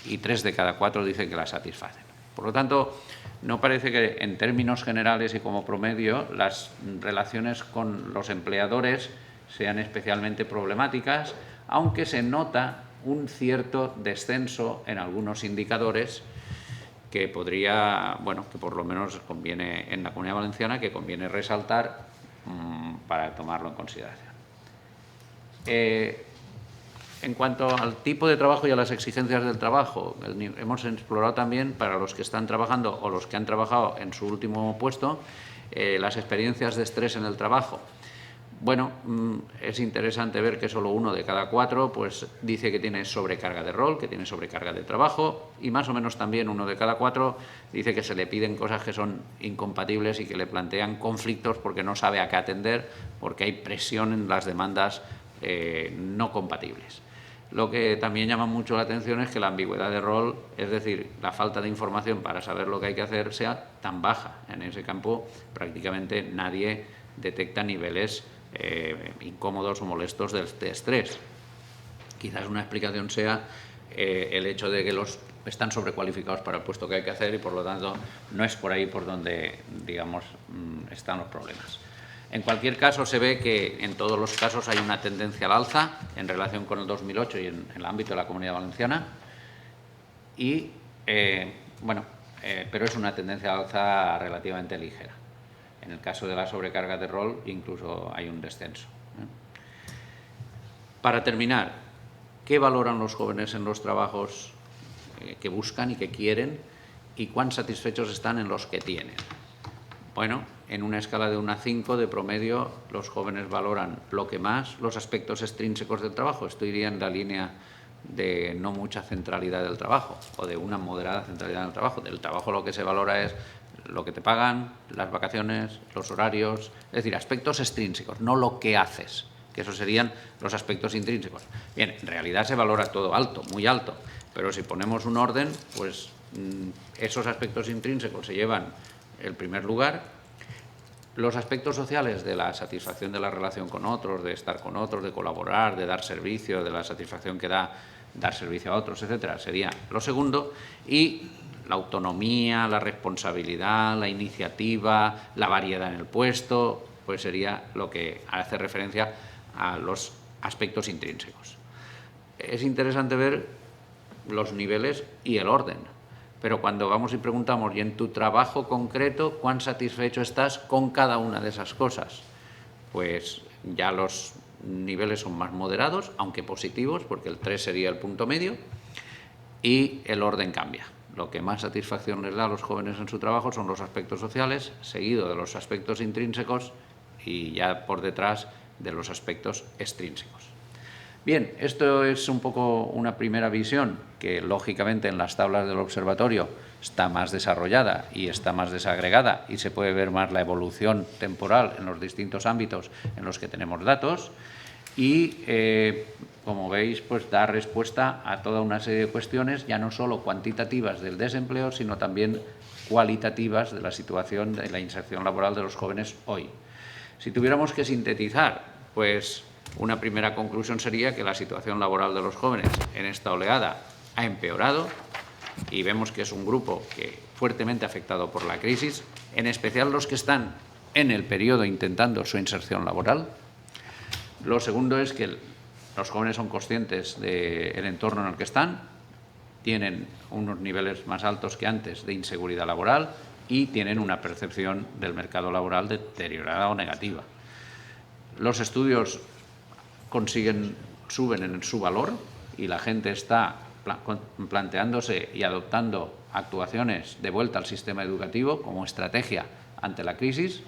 Y 3 de cada 4 dicen que las satisfacen. Por lo tanto, no parece que en términos generales y como promedio las relaciones con los empleadores sean especialmente problemáticas, aunque se nota un cierto descenso en algunos indicadores que podría, bueno, que por lo menos conviene en la Comunidad Valenciana, que conviene resaltar para tomarlo en consideración. En cuanto al tipo de trabajo y a las exigencias del trabajo, hemos explorado también para los que están trabajando o los que han trabajado en su último puesto las experiencias de estrés en el trabajo. Bueno, es interesante ver que solo 1 de cada 4 pues, dice que tiene sobrecarga de rol, que tiene sobrecarga de trabajo, y más o menos también 1 de cada 4 dice que se le piden cosas que son incompatibles y que le plantean conflictos porque no sabe a qué atender, porque hay presión en las demandas no compatibles. Lo que también llama mucho la atención es que la ambigüedad de rol, es decir, la falta de información para saber lo que hay que hacer, sea tan baja. En ese campo prácticamente nadie detecta niveles incómodos o molestos de estrés. Quizás una explicación sea el hecho de que los están sobrecualificados para el puesto que hay que hacer y, por lo tanto, no es por ahí por donde, digamos, están los problemas. En cualquier caso, se ve que en todos los casos hay una tendencia al alza en relación con el 2008 y en el ámbito de la Comunidad Valenciana. Y, pero es una tendencia al alza relativamente ligera. En el caso de la sobrecarga de rol, incluso hay un descenso. Para terminar, ¿qué valoran los jóvenes en los trabajos que buscan y que quieren y cuán satisfechos están en los que tienen? Bueno, en una escala de 1 a 5 de promedio, los jóvenes valoran lo que más los aspectos extrínsecos del trabajo. Esto iría en la línea de no mucha centralidad del trabajo o de una moderada centralidad del trabajo. Del trabajo lo que se valora es lo que te pagan, las vacaciones, los horarios, es decir, aspectos extrínsecos, no lo que haces, que esos serían los aspectos intrínsecos. Bien, en realidad se valora todo alto, muy alto, pero si ponemos un orden, pues esos aspectos intrínsecos se llevan el primer lugar. Los aspectos sociales de la satisfacción de la relación con otros, de estar con otros, de colaborar, de dar servicio, de la satisfacción que da dar servicio a otros, etcétera, sería lo segundo. Y la autonomía, la responsabilidad, la iniciativa, la variedad en el puesto, pues sería lo que hace referencia a los aspectos intrínsecos. Es interesante ver los niveles y el orden, pero cuando vamos y preguntamos, ¿y en tu trabajo concreto cuán satisfecho estás con cada una de esas cosas? Pues ya los niveles son más moderados, aunque positivos, porque el 3 sería el punto medio, y el orden cambia. Lo que más satisfacción les da a los jóvenes en su trabajo son los aspectos sociales, seguido de los aspectos intrínsecos y ya por detrás de los aspectos extrínsecos. Bien, esto es un poco una primera visión que, lógicamente, en las tablas del observatorio está más desarrollada y está más desagregada y se puede ver más la evolución temporal en los distintos ámbitos en los que tenemos datos y, como veis, pues da respuesta a toda una serie de cuestiones, ya no solo cuantitativas del desempleo, sino también cualitativas de la situación de la inserción laboral de los jóvenes hoy. Si tuviéramos que sintetizar, pues una primera conclusión sería que la situación laboral de los jóvenes en esta oleada ha empeorado y vemos que es un grupo que fuertemente afectado por la crisis, en especial los que están en el periodo intentando su inserción laboral. Lo segundo es que los jóvenes son conscientes del entorno en el que están, tienen unos niveles más altos que antes de inseguridad laboral y tienen una percepción del mercado laboral deteriorada o negativa. Los estudios suben en su valor y la gente está planteándose y adoptando actuaciones de vuelta al sistema educativo como estrategia ante la crisis.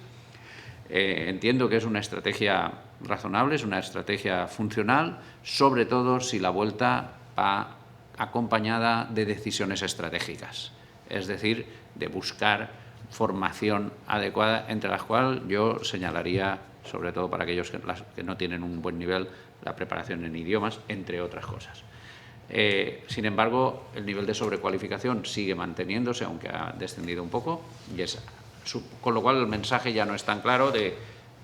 Entiendo que es una estrategia razonable, es una estrategia funcional, sobre todo si la vuelta va acompañada de decisiones estratégicas, es decir, de buscar formación adecuada, entre las cuales yo señalaría, sobre todo para aquellos que no tienen un buen nivel, la preparación en idiomas, entre otras cosas. Sin embargo, el nivel de sobrecualificación sigue manteniéndose, aunque ha descendido un poco, y con lo cual el mensaje ya no es tan claro de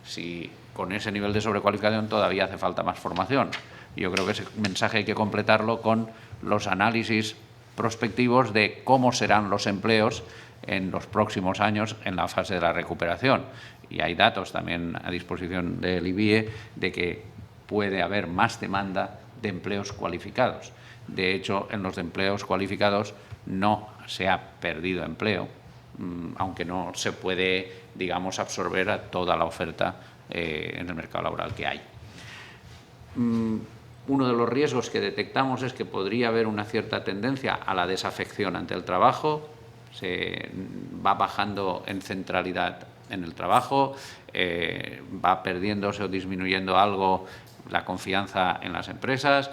si con ese nivel de sobrecualificación todavía hace falta más formación. Yo creo que ese mensaje hay que completarlo con los análisis prospectivos de cómo serán los empleos en los próximos años en la fase de la recuperación. Y hay datos también a disposición del IBIE de que puede haber más demanda de empleos cualificados. De hecho, en los empleos cualificados no se ha perdido empleo, aunque no se puede, digamos, absorber a toda la oferta en el mercado laboral que hay. Uno de los riesgos que detectamos es que podría haber una cierta tendencia a la desafección ante el trabajo, se va bajando en centralidad en el trabajo, va perdiéndose o disminuyendo algo la confianza en las empresas,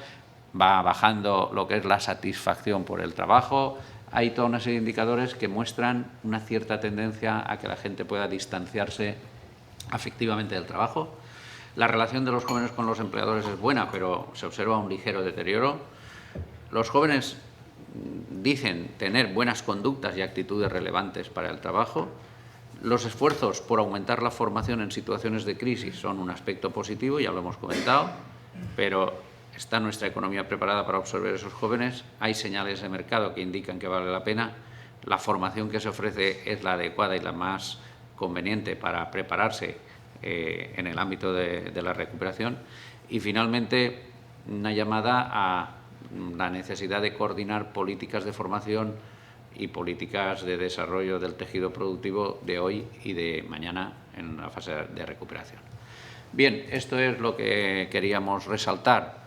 va bajando lo que es la satisfacción por el trabajo. Hay toda una serie de indicadores que muestran una cierta tendencia a que la gente pueda distanciarse afectivamente del trabajo. La relación de los jóvenes con los empleadores es buena, pero se observa un ligero deterioro. Los jóvenes dicen tener buenas conductas y actitudes relevantes para el trabajo. Los esfuerzos por aumentar la formación en situaciones de crisis son un aspecto positivo, ya lo hemos comentado, pero ¿está nuestra economía preparada para absorber a esos jóvenes? Hay señales de mercado que indican que vale la pena. La formación que se ofrece es la adecuada y la más conveniente para prepararse en el ámbito de la recuperación. Y, finalmente, una llamada a la necesidad de coordinar políticas de formación y políticas de desarrollo del tejido productivo de hoy y de mañana en la fase de recuperación. Bien, esto es lo que queríamos resaltar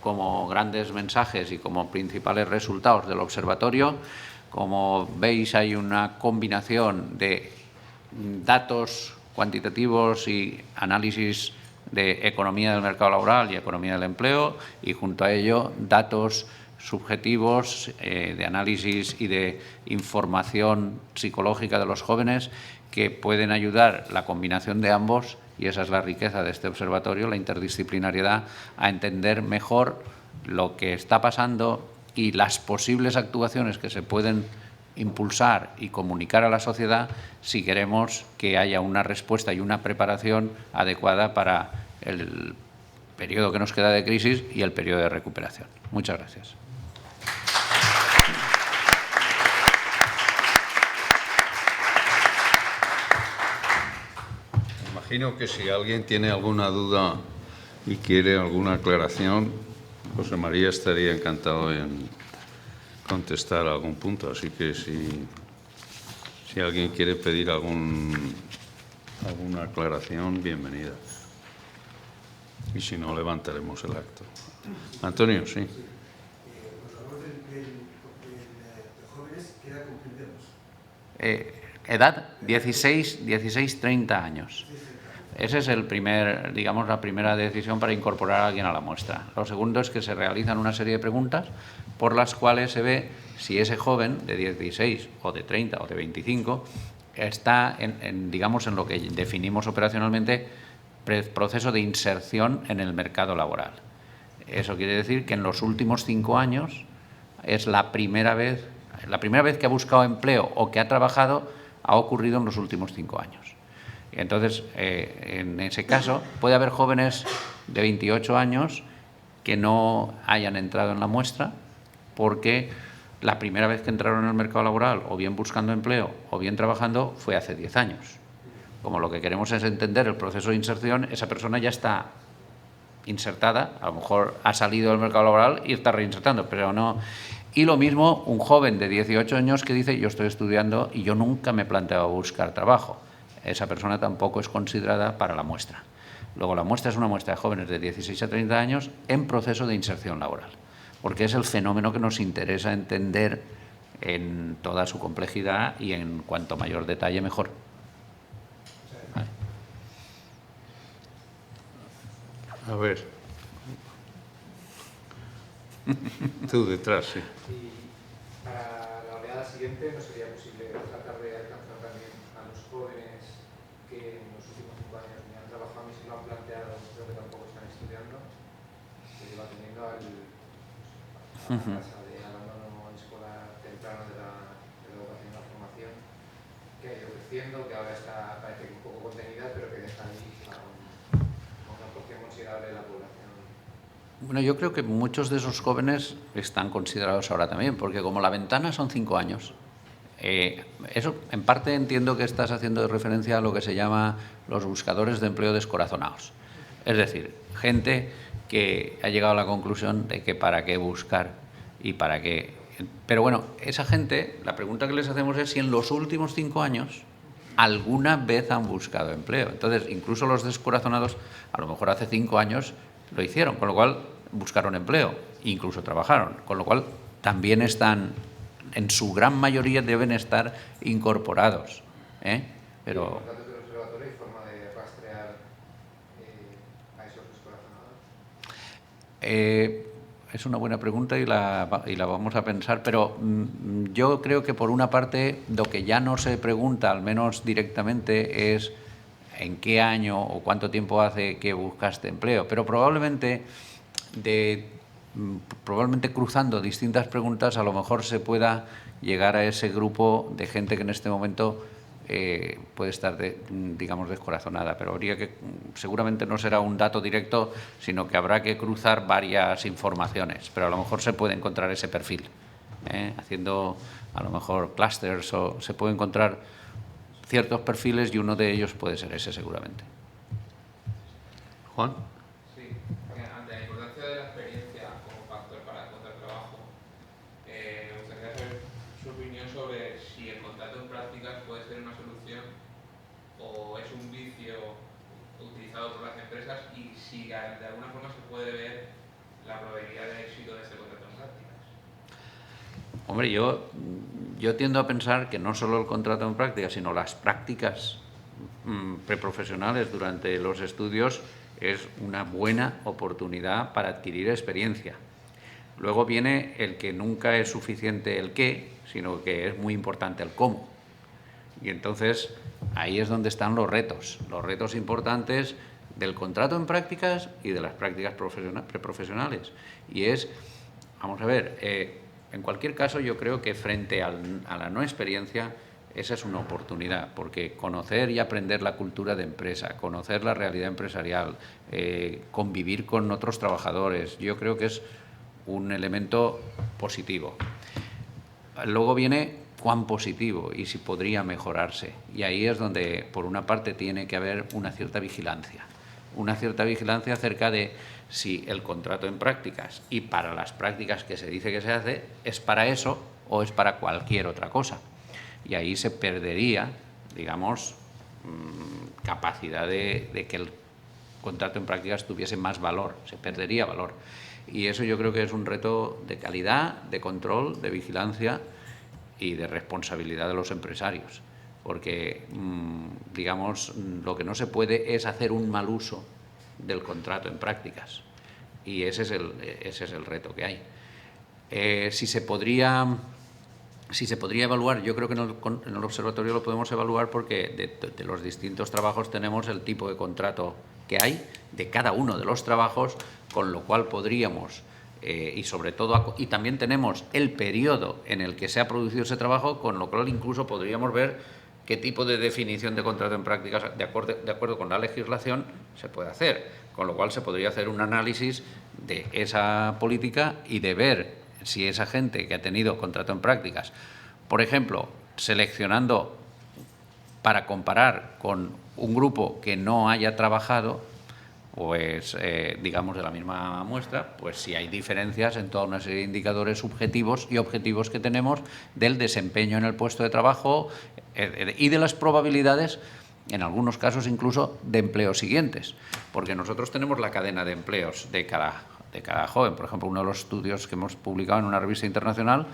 como grandes mensajes y como principales resultados del observatorio. Como veis, hay una combinación de datos cuantitativos y análisis de economía del mercado laboral y economía del empleo, y junto a ello datos subjetivos de análisis y de información psicológica de los jóvenes que pueden ayudar la combinación de ambos, y esa es la riqueza de este observatorio, la interdisciplinariedad, a entender mejor lo que está pasando y las posibles actuaciones que se pueden impulsar y comunicar a la sociedad si queremos que haya una respuesta y una preparación adecuada para el periodo que nos queda de crisis y el periodo de recuperación. Muchas gracias. Imagino que si alguien tiene alguna duda y quiere alguna aclaración, José María estaría encantado en contestar a algún punto. Así que si alguien quiere pedir alguna aclaración, bienvenida. Y si no, levantaremos el acto. Antonio, sí. Los valores de jóvenes, ¿qué edad comprendemos? Edad 16-30 años. Esa es la primera decisión para incorporar a alguien a la muestra. Lo segundo es que se realizan una serie de preguntas por las cuales se ve si ese joven de 16 o de 30 o de 25 está en lo que definimos operacionalmente proceso de inserción en el mercado laboral. Eso quiere decir que en los últimos 5 años es la primera vez que ha buscado empleo o que ha trabajado ha ocurrido en los últimos 5 años. Entonces, en ese caso, puede haber jóvenes de 28 años que no hayan entrado en la muestra porque la primera vez que entraron en el mercado laboral, o bien buscando empleo o bien trabajando, fue hace 10 años. Como lo que queremos es entender el proceso de inserción, esa persona ya está insertada, a lo mejor ha salido del mercado laboral y está reinsertando, pero no. Y lo mismo un joven de 18 años que dice: yo estoy estudiando y yo nunca me he planteado buscar trabajo. Esa persona tampoco es considerada para la muestra. Luego, la muestra es una muestra de jóvenes de 16 a 30 años en proceso de inserción laboral, porque es el fenómeno que nos interesa entender en toda su complejidad y en cuanto mayor detalle mejor. ¿Vale? A ver. Tú detrás, sí. Y para la oleada siguiente no sería posible tratar de alcanzar también a los jóvenes que en los últimos 5 años ni han trabajado ni se lo han planteado, creo que tampoco están estudiando, que lleva teniendo a la tasa de abandono escolar temprano de la educación y la formación, que ha ido creciendo, que ahora está, parece que un poco contenida, pero que deja ahí a una porción considerable de la población Bueno, yo creo que muchos de esos jóvenes están considerados ahora también, porque como la ventana son 5 años, eso en parte entiendo que estás haciendo referencia a lo que se llama los buscadores de empleo descorazonados. Es decir, gente que ha llegado a la conclusión de que para qué buscar y para qué. Pero bueno, esa gente, la pregunta que les hacemos es si en los últimos 5 años alguna vez han buscado empleo. Entonces, incluso los descorazonados, a lo mejor hace 5 años lo hicieron, con lo cual buscaron empleo, incluso trabajaron, con lo cual también están, en su gran mayoría deben estar incorporados. Pero ¿Los datos del observatorio hay forma de rastrear a esos descorazonados? Es una buena pregunta y la vamos a pensar, pero yo creo que por una parte lo que ya no se pregunta, al menos directamente, es en qué año o cuánto tiempo hace que buscaste empleo, pero probablemente cruzando distintas preguntas a lo mejor se pueda llegar a ese grupo de gente que en este momento puede estar, digamos, descorazonada, pero habría que, seguramente no será un dato directo, sino que habrá que cruzar varias informaciones, pero a lo mejor se puede encontrar ese perfil, haciendo a lo mejor clusters, o se puede encontrar ciertos perfiles y uno de ellos puede ser ese seguramente. Juan. Sí, ante la importancia de la experiencia como factor para encontrar trabajo, me gustaría saber su opinión sobre si el contrato en prácticas puede ser una solución o es un vicio utilizado por las empresas, y si de alguna forma se puede ver la probabilidad de éxito de este contrato en prácticas. Hombre, yo tiendo a pensar que no solo el contrato en prácticas, sino las prácticas preprofesionales durante los estudios es una buena oportunidad para adquirir experiencia. Luego viene el que nunca es suficiente el qué, sino que es muy importante el cómo. Y entonces ahí es donde están los retos importantes del contrato en prácticas y de las prácticas preprofesionales. Y es, vamos a ver, en cualquier caso yo creo que frente a la no experiencia, esa es una oportunidad, porque conocer y aprender la cultura de empresa, conocer la realidad empresarial, convivir con otros trabajadores, yo creo que es un elemento positivo. Luego viene cuán positivo y si podría mejorarse. Y ahí es donde, por una parte, tiene que haber una cierta vigilancia acerca de si el contrato en prácticas y para las prácticas que se dice que se hace es para eso o es para cualquier otra cosa. Y ahí se perdería, digamos, capacidad de que el contrato en prácticas tuviese más valor, se perdería valor. Y eso yo creo que es un reto de calidad, de control, de vigilancia y de responsabilidad de los empresarios. Porque, digamos, lo que no se puede es hacer un mal uso del contrato en prácticas. Y ese es el reto que hay. Si se podría evaluar, yo creo que en el observatorio lo podemos evaluar porque de los distintos trabajos tenemos el tipo de contrato que hay de cada uno de los trabajos, con lo cual podríamos, y sobre todo, y también tenemos el periodo en el que se ha producido ese trabajo, con lo cual incluso podríamos ver qué tipo de definición de contrato en prácticas, de acuerdo con la legislación, se puede hacer, con lo cual se podría hacer un análisis de esa política y de ver si esa gente que ha tenido contrato en prácticas, por ejemplo, seleccionando para comparar con un grupo que no haya trabajado, pues digamos de la misma muestra, pues si hay diferencias en toda una serie de indicadores subjetivos y objetivos que tenemos del desempeño en el puesto de trabajo y de las probabilidades, en algunos casos incluso, de empleos siguientes, porque nosotros tenemos la cadena de empleos de cada joven. Por ejemplo, uno de los estudios que hemos publicado en una revista internacional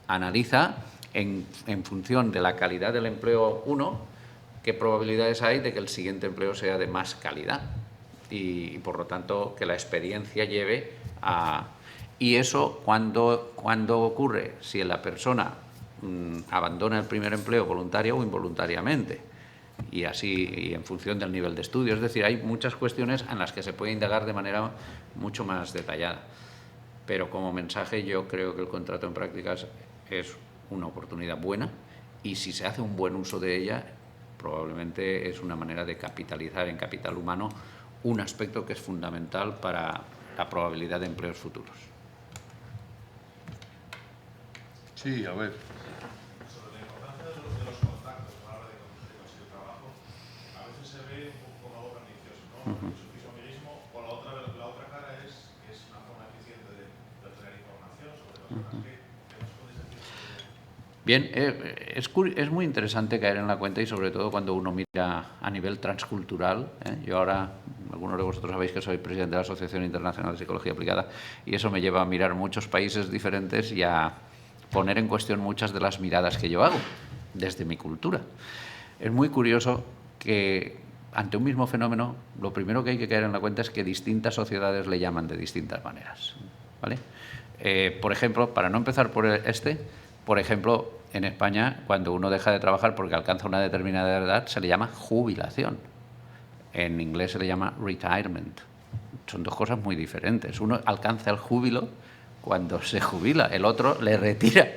analiza en función de la calidad del empleo 1, qué probabilidades hay de que el siguiente empleo sea de más calidad y por lo tanto que la experiencia lleve a... Y eso, ¿cuándo ocurre? Si la persona abandona el primer empleo voluntario o involuntariamente, y así, y en función del nivel de estudio. Es decir, hay muchas cuestiones en las que se puede indagar de manera mucho más detallada. Pero como mensaje yo creo que el contrato en prácticas es una oportunidad buena, y si se hace un buen uso de ella, probablemente es una manera de capitalizar en capital humano un aspecto que es fundamental para la probabilidad de empleos futuros. Sí, a ver. Sobre la importancia de los contactos a la hora de conseguir trabajo, a veces se ve un poco como algo pernicioso, ¿no? El submismo o la otra cara es que es una forma eficiente de obtener información sobre personas que nos puedes decir. Bien, es muy interesante caer en la cuenta y sobre todo cuando uno mira a nivel transcultural. Yo ahora, algunos de vosotros sabéis que soy presidente de la Asociación Internacional de Psicología Aplicada y eso me lleva a mirar muchos países diferentes y a poner en cuestión muchas de las miradas que yo hago desde mi cultura. Es muy curioso que ante un mismo fenómeno lo primero que hay que caer en la cuenta es que distintas sociedades le llaman de distintas maneras, ¿vale? Por ejemplo, para no empezar por por ejemplo, en España, cuando uno deja de trabajar porque alcanza una determinada edad, se le llama jubilación. En inglés se le llama retirement. Son dos cosas muy diferentes. Uno alcanza el júbilo cuando se jubila, el otro le retira.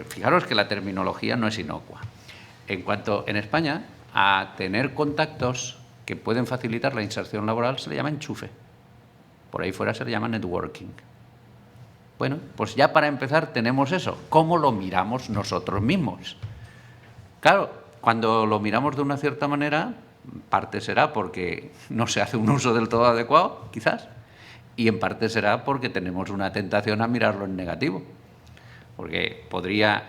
Fijaros que la terminología no es inocua. En cuanto en España a tener contactos que pueden facilitar la inserción laboral se le llama enchufe. Por ahí fuera se le llama networking. Bueno, pues ya para empezar tenemos eso. ¿Cómo lo miramos nosotros mismos? Claro, cuando lo miramos de una cierta manera, parte será porque no se hace un uso del todo adecuado, quizás, y en parte será porque tenemos una tentación a mirarlo en negativo. Porque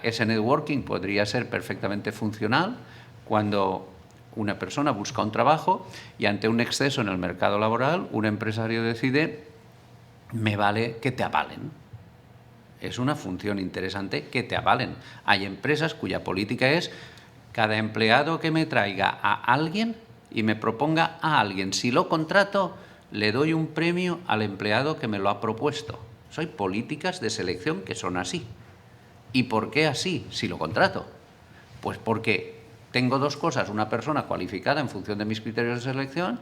ese networking podría ser perfectamente funcional cuando una persona busca un trabajo y ante un exceso en el mercado laboral, un empresario decide, me vale que te avalen. Es una función interesante que te avalen. Hay empresas cuya política es cada empleado que me traiga a alguien y me proponga a alguien, si lo contrato, le doy un premio al empleado que me lo ha propuesto. Hay políticas de selección que son así. ¿Y por qué así, si lo contrato? Pues porque tengo dos cosas, una persona cualificada en función de mis criterios de selección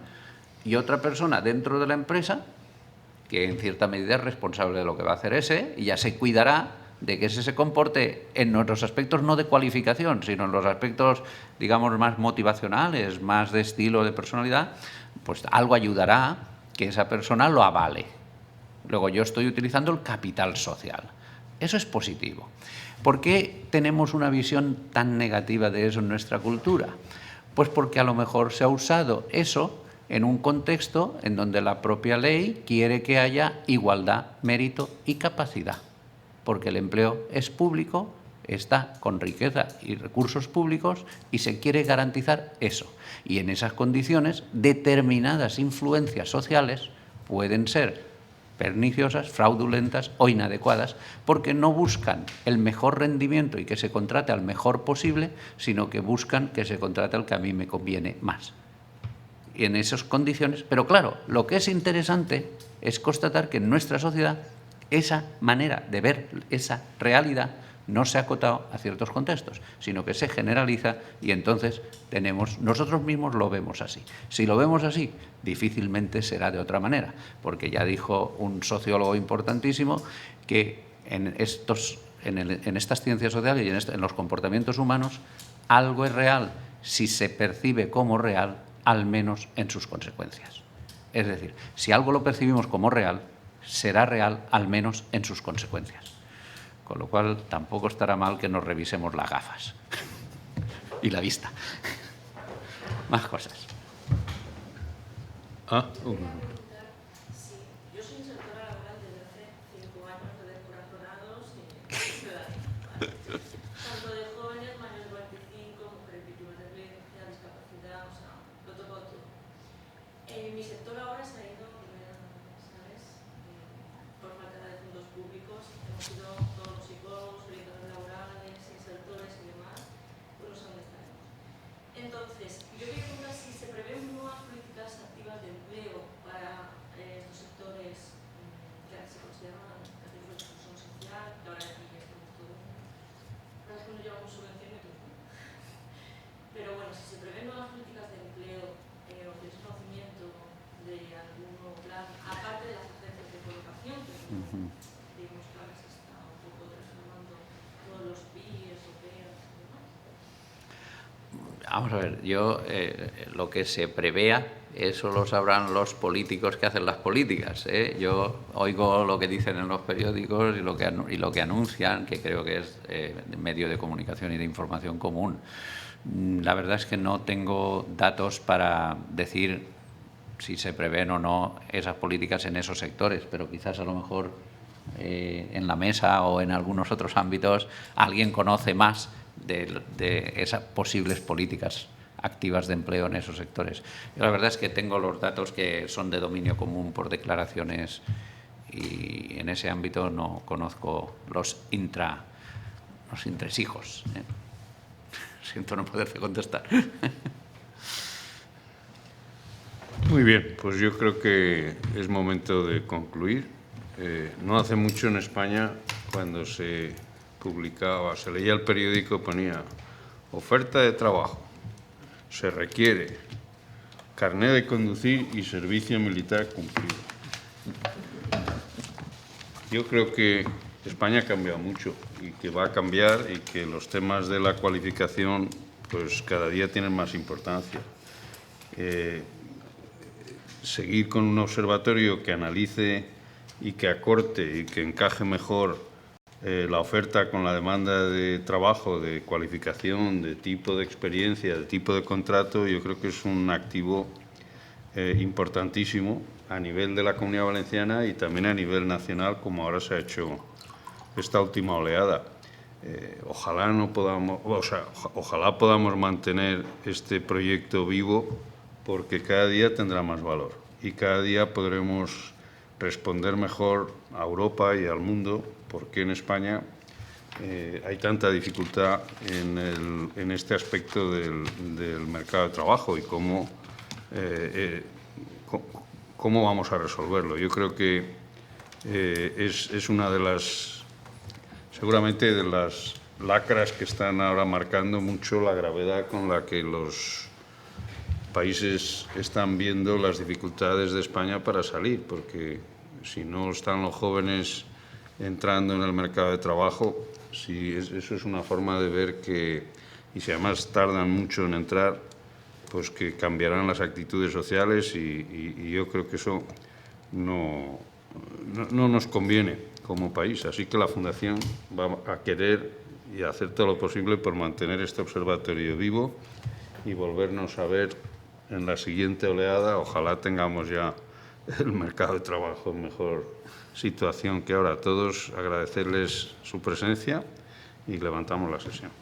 y otra persona dentro de la empresa que en cierta medida es responsable de lo que va a hacer ese y ya se cuidará de que ese se comporte en los aspectos no de cualificación, sino en los aspectos, digamos, más motivacionales, más de estilo, de personalidad, pues algo ayudará que esa persona lo avale. Luego yo estoy utilizando el capital social. Eso es positivo. ¿Por qué tenemos una visión tan negativa de eso en nuestra cultura? Pues porque a lo mejor se ha usado eso en un contexto en donde la propia ley quiere que haya igualdad, mérito y capacidad. Porque el empleo es público, está con riqueza y recursos públicos y se quiere garantizar eso. Y en esas condiciones, determinadas influencias sociales pueden ser perniciosas, fraudulentas o inadecuadas, porque no buscan el mejor rendimiento y que se contrate al mejor posible, sino que buscan que se contrate al que a mí me conviene más. Y en esas condiciones, pero claro, lo que es interesante es constatar que en nuestra sociedad esa manera de ver esa realidad no se ha acotado a ciertos contextos, sino que se generaliza y entonces nosotros mismos lo vemos así. Si lo vemos así, difícilmente será de otra manera, porque ya dijo un sociólogo importantísimo que en estas ciencias sociales y en los comportamientos humanos, algo es real si se percibe como real, al menos en sus consecuencias. Es decir, si algo lo percibimos como real, será real al menos en sus consecuencias. Con lo cual, tampoco estará mal que nos revisemos las gafas y la vista. Más cosas. Sí, yo soy instructora laboral desde hace 5 años de corazonados y tanto de jóvenes, mayores de 45, mujeres víctimas de violencia, discapacidad, o sea, lo toco todo. Mi sector ahora se ha ido, ¿sabes? Por falta de fondos públicos, hemos sido todos los psicólogos, orientadores laborales, insertores y demás, pues no sé dónde estaremos. Entonces, yo quería preguntar si se prevén nuevas políticas activas de empleo para estos sectores que se consideran activos de exclusión social, que ahora aquí ya estamos todos. La verdad es que no llevamos subvención y todo. Pero bueno, si se prevén nuevas políticas de empleo, o tienes conocimiento de algún nuevo plan, aparte de las agencias de colocación, que digamos que ahora se está un poco transformando todos los PIEs o PEAs y demás. Vamos a ver, yo lo que se prevea eso lo sabrán los políticos que hacen las políticas, ¿eh? Yo oigo lo que dicen en los periódicos y lo que anuncian, que creo que es medio de comunicación y de información común. La verdad es que no tengo datos para decir si se prevén o no esas políticas en esos sectores, pero quizás a lo mejor en la mesa o en algunos otros ámbitos alguien conoce más de esas posibles políticas activas de empleo en esos sectores. Yo la verdad es que tengo los datos que son de dominio común por declaraciones y en ese ámbito no conozco los entresijos. Siento no poderte contestar. Muy bien, pues yo creo que es momento de concluir. No hace mucho en España, cuando se publicaba, se leía el periódico, ponía oferta de trabajo. Se requiere carné de conducir y servicio militar cumplido. Yo creo que España ha cambiado mucho y que va a cambiar y que los temas de la cualificación pues cada día tienen más importancia. Seguir con un observatorio que analice y que acorte y que encaje mejor la oferta con la demanda de trabajo, de cualificación, de tipo de experiencia, de tipo de contrato, yo creo que es un activo importantísimo a nivel de la Comunidad Valenciana y también a nivel nacional, como ahora se ha hecho esta última oleada. Ojalá podamos mantener este proyecto vivo, porque cada día tendrá más valor y cada día podremos responder mejor a Europa y al mundo por qué en España hay tanta dificultad en este aspecto del mercado de trabajo y cómo vamos a resolverlo. Yo creo que es una de las, seguramente, de las lacras que están ahora marcando mucho la gravedad con la que los países están viendo las dificultades de España para salir, porque si no están los jóvenes entrando en el mercado de trabajo, eso es una forma de ver que, y si además tardan mucho en entrar, pues que cambiarán las actitudes sociales y yo creo que eso no nos conviene como país. Así que la Fundación va a querer y a hacer todo lo posible por mantener este observatorio vivo y volvernos a ver en la siguiente oleada. Ojalá tengamos ya el mercado de trabajo en mejor situación que ahora. A todos agradecerles su presencia y levantamos la sesión.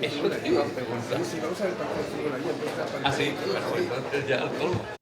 Eso te iba a preguntar. Sí, vamos a ver el partido de fútbol ahí. Ah, sí, pero entonces ya todo.